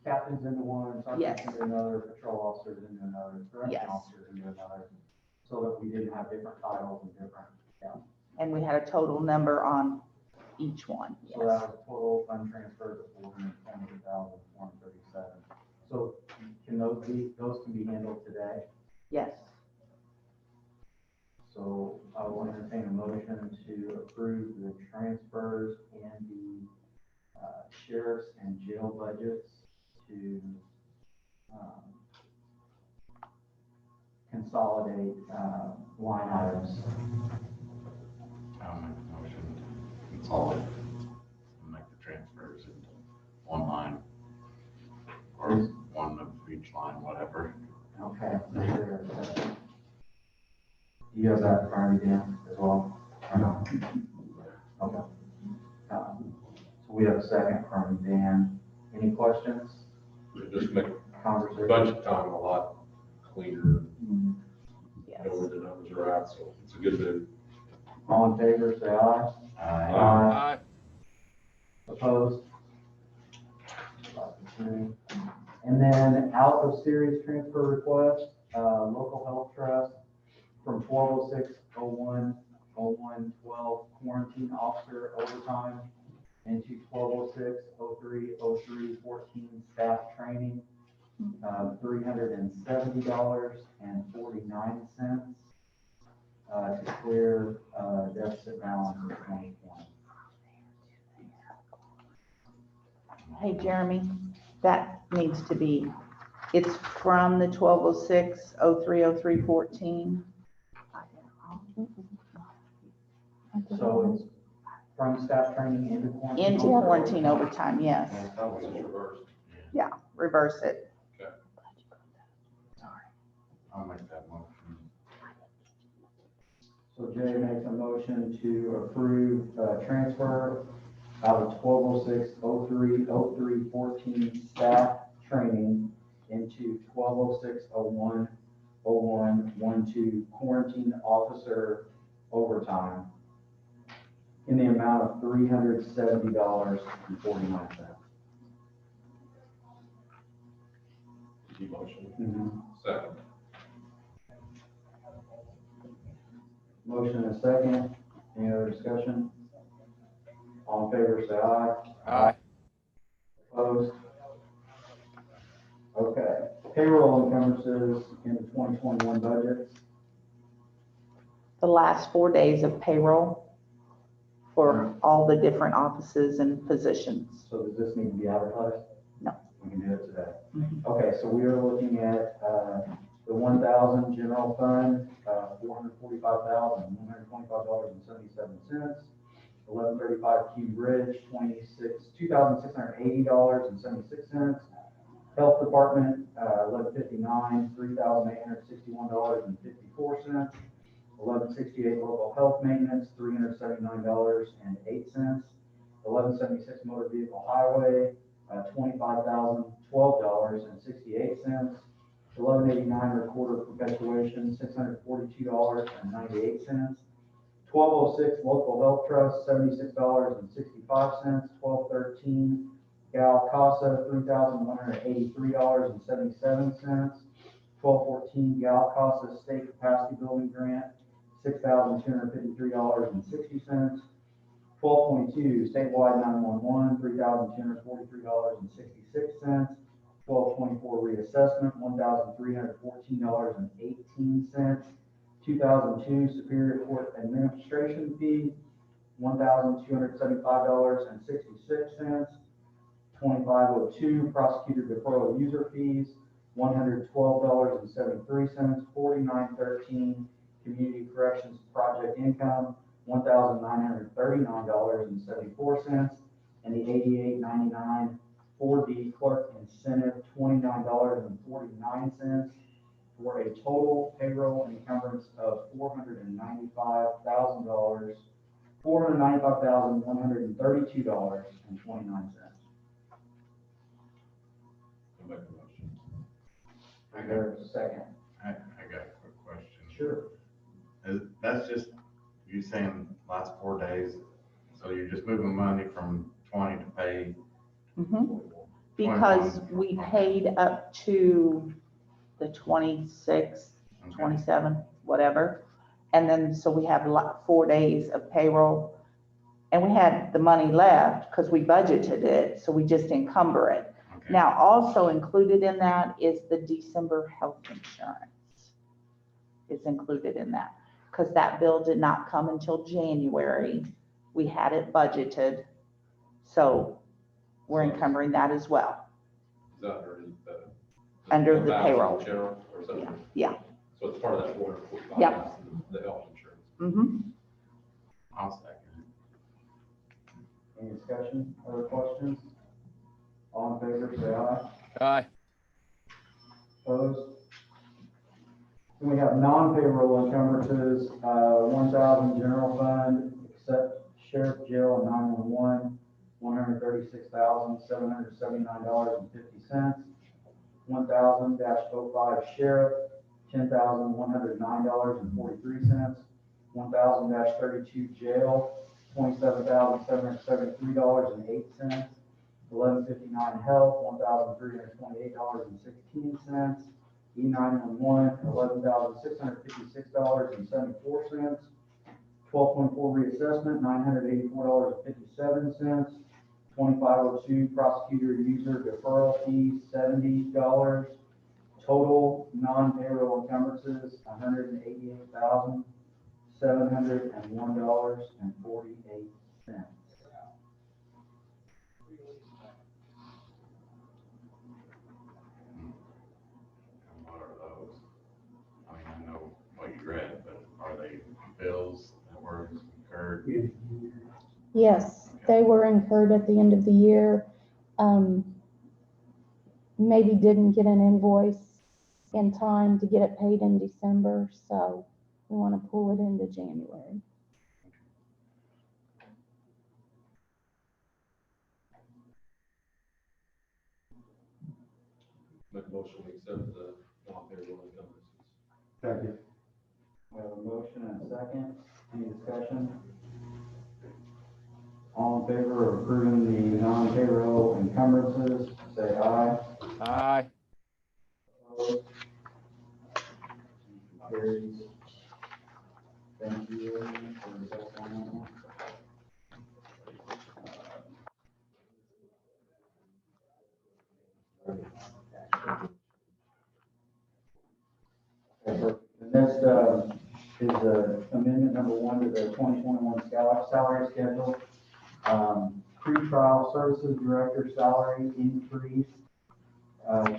captains into one, Yes. sergeants into another, patrol officers into another, correction Yes. officers into another, so that we didn't have different titles and different, yeah. And we had a total number on each one, So yes. that was total fund transfers of 428,437. So can those can be handled today? Yes. So I will entertain a motion to approve the transfers and the sheriff's and jail budgets to consolidate line items. I'll make a motion to consolidate and make the transfers into one line. Or one of each line, whatever. Okay. Do you have that in front of you, Dan, as well? Or no? Okay. So we have a second from Dan. Any questions? Just make Conversation? budget time a lot cleaner, Yes. know where the numbers are at, so it's a good move. All in favor, say aye. Aye. Opposed? And then out of series transfer request, local health trust from 1206-01-01-12 quarantine officer overtime into 1206-03-03-14 staff training, $370.49 to clear deficit balance for 2020. Hey, Jeremy, that needs to be, it's from the 1206-03-03-14. So it's from staff training into quarantine? Into quarantine overtime, yes. That was reversed. Yeah, reverse it. Okay. I'll make that motion. So Jay makes a motion to approve transfer out of 1206-03-03-14 staff training into 1206-01-01-12 quarantine officer overtime in the amount of $370.49. Motion. Second. Motion and a second. Any other discussion? All in favor, say aye. Aye. Opposed? Okay. Payroll encumbrances in the 2021 budget. The last 4 days of payroll for all the different offices and positions. So does this need to be advertised? No. We can do it today. Mhm. Okay, so we are looking at the 1,000 general fund, $445,125.77. 1135 Key Bridge, $2,680.76. Health Department, 1159, $3,861.54. 1168 Local Health Maintenance, $379.08. 1176 Motor Vehicle Highway, $25,012.68. 1189 Recorder Perpetuation, $642.98. 1206 Local Health Trust, $76.65. 1213 Gal Casa, $3,183.77. 1214 Gal Casa State Capacity Building Grant, $6,253.60. 1222 statewide 911, $3,243.66. 1224 reassessment, $1,314.18. 2002 Superior Court Administration fee, $1,275.66. 2502 Prosecutor Deferral User fees, $112.73. 4913 Community Corrections Project Income, $1,939.74, and the 8899 4D Clerk Incentive, $29.49, for a total payroll encumbrance of $495,132.29. I'll make a motion. There's a second. I got a quick question. Sure. That's just, you saying last 4 days So you're just moving money from 20 to pay? Mhm. Because we paid up to the 26th, 27th, whatever. And then, so we have 4 days of payroll. And we had the money left because we budgeted it, so we just encumber it. Okay. Now, also included in that is the December health insurance. Is included in that, because that bill did not come until January. We had it budgeted, so we're encumbering that as well. Is that underneath the? Under the balance payroll. in general, or is that? Yeah. So it's part of that 445? Yep. The health insurance. Mm-hmm. I'll second. Any discussion, other questions? All in favor, say aye. Aye. Opposed? Then we have non-payroll encumbrances, 1,000 general fund, except sheriff, jail, and 911, $136,779.50. 1,000-05 sheriff, $10,109.43. 1,000-32 jail, $27,773.08. 1159 health, $1,328.16. E911, $11,656.74. 12.4 reassessment, $984.57. 2502 prosecutor user deferral fees, $70. Total non-payroll encumbrances, $188,701.48. And what are those? I mean, I know what you read, but are they bills that were incurred? Yes, they were incurred at the end of the year. Maybe didn't get an invoice in time to get it paid in December, so we want to pull it into January. Make a motion to accept the non-payroll encumbrances. Second. We have a motion and a second. Any discussion? All in favor of approving the non-payroll encumbrances, say aye. Aye. Opposed? Carries. Thank you for the help on that one. The next is amendment number 1 to the 2021 salary schedule. Pre-trial services director salary increase.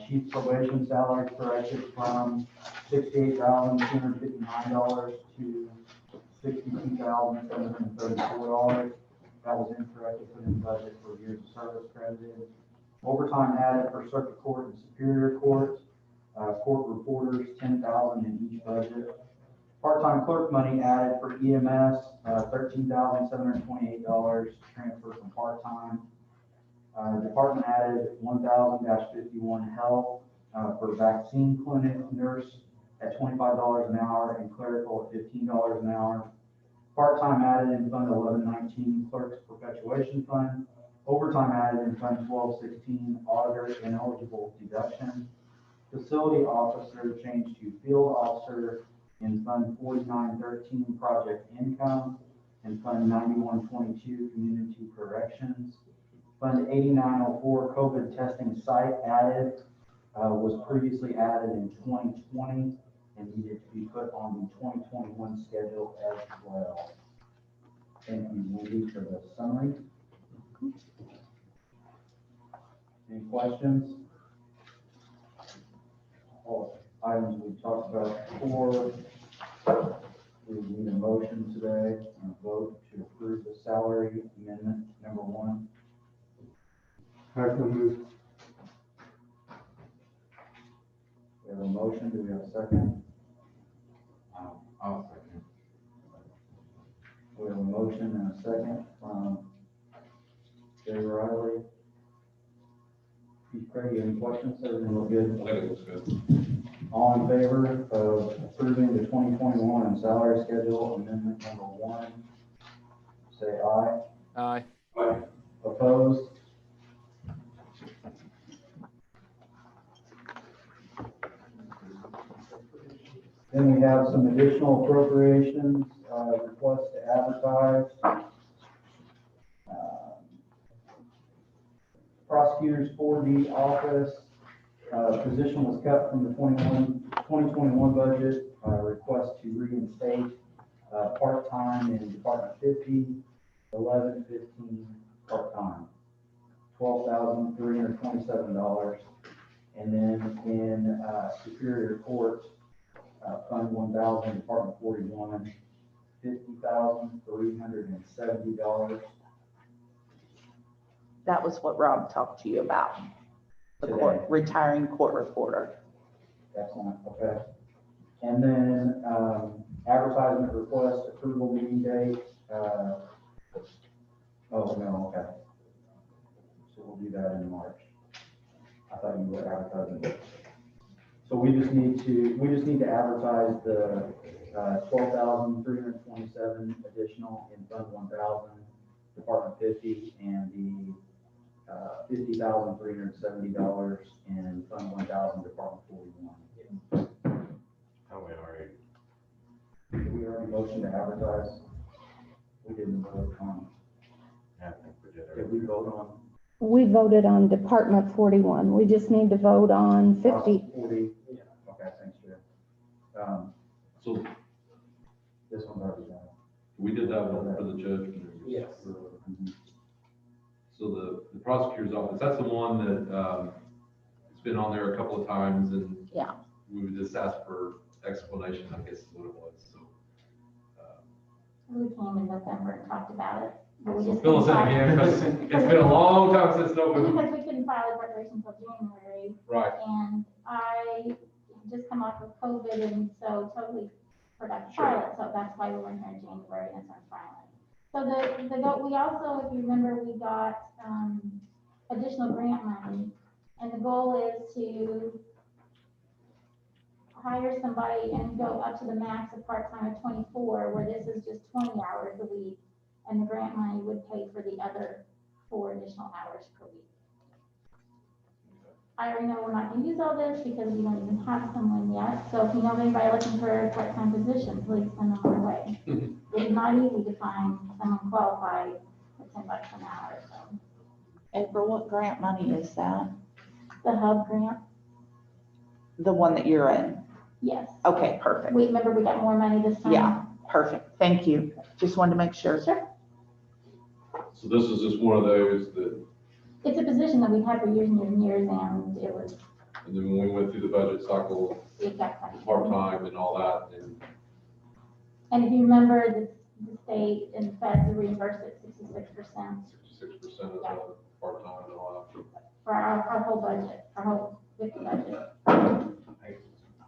Chief probation salary corrected from $68,259 to $62,734. That was incorrectly put in the budget for years of service credited. Overtime added for circuit court and superior court. Court reporters, $10,000 in each budget. Part-time clerk money added for EMS, $13,728 transfer from part-time. Department added 1,000-51 health for vaccine clinic nurse at $25 an hour and clerical at $15 an hour. Part-time added in Fund 1119 clerk's perpetuation fund. Overtime added in Fund 1216 auditor ineligible deduction. Facility officer changed to field officer in Fund 4913 project income and Fund 9122 community corrections. Fund 8904 COVID testing site added, was previously added in 2020 and needed to be put on the 2021 schedule as well. Thank you, Wendy, for the summary. Any questions? All items we talked about before. We need a motion today and a vote to approve the salary amendment number 1. I can move. We have a motion. Do we have a second? I'll second. We have a motion and a second from Jay Riley. Chief Craig, any questions? Everything look good? I think it looks good. All in favor of approving the 2021 salary schedule amendment number 1, say aye. Aye. Opposed? Then we have some additional appropriations, request to advertise. Prosecutor's 4D office, position was cut from the 2021 budget, request to reinstate, part-time in Department 50, 1115 part-time, $12,327. And then in, Superior Court, Fund 1000, Department 41, $50,370. That was what Rob talked to you about, the court, retiring court reporter. Excellent, okay. And then, advertisement request, approval meeting date, oh, no, okay. So we'll do that in March. I thought you were advertising. So we just need to advertise the, 12,327 additional in Fund 1000, Department 50, and the, $50,370 in Fund 1000, Department 41. Oh, we already. Did we already motion to advertise? We didn't vote on. I think we did. Did we vote on? We voted on Department 41. We just need to vote on 50. 40. Okay, thanks, Jeff. So This one's already done. we did that one for the judge. Yes. So the prosecutor's office, that's the one that, it's been on there a couple of times and Yeah. we would just ask for explanation, I guess is what it was, so. We came in November and talked about it. But we So just fill us in couldn't again, file- because it's been a long time since November. Because we couldn't file a preparation until January. Right. And I just come off of COVID and so totally forgot to file it, so that's why we were here in January and started filing. So we also, if you remember, we got, additional grant money. And the goal is to hire somebody and go up to the max of part-time of 24, where this is just 20 hours a week. And the grant money would pay for the other 4 additional hours per week. I already know we're not gonna use all this because we don't even have someone yet. So if you know of anybody looking for a part-time position, please send them our way. It's not easy to find someone qualified for $10 an hour, so. April, what grant money is that? The hub grant, The one that you're in? yes. Okay, perfect. We remember we got more money this time. Yeah, perfect. Thank you. Just wanted to make sure. Sure. So this is just one of those that, It's a position that we've had for years and years and years, and it was, and then when we went through the budget cycle, it got cut. part-time and all that, And if you remember, the state and feds reimbursed it 66% 66% of the part-time and all that. for our whole budget, our whole 50 budget. The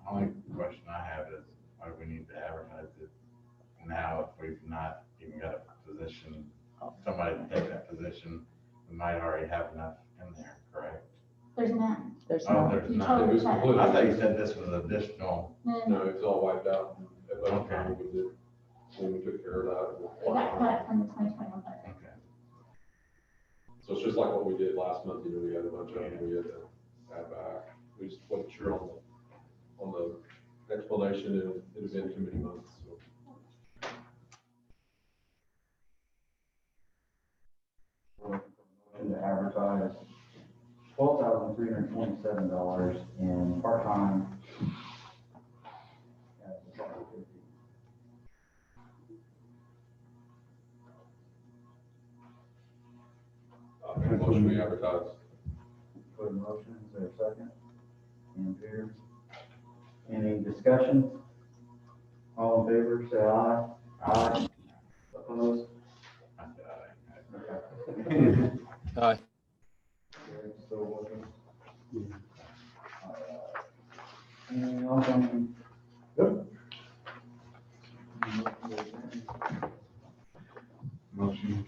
only question I have is, why do we need to advertise it now if we've not even got a position, somebody to take that position? We might already have enough in there, correct? There's none. There's Oh, no. there's You none. totally It was cut it. completely- I thought you said this was additional. No, it's all wiped out. At that Okay. time, we did, when we took care of that. It got cut from the 2021 budget. Okay. So it's just like what we did last month, we had a bunch of them we had to add back. We just wasn't sure on the explanation, and it was in too many months, so. To advertise $12,327 in part-time. Motion we advertise. Put in motion, is there a second? And Pierce. Any discussion? All in favor, say aye. Aye. Opposed? Okay. Aye. Still working. Anything else on? Good. Motion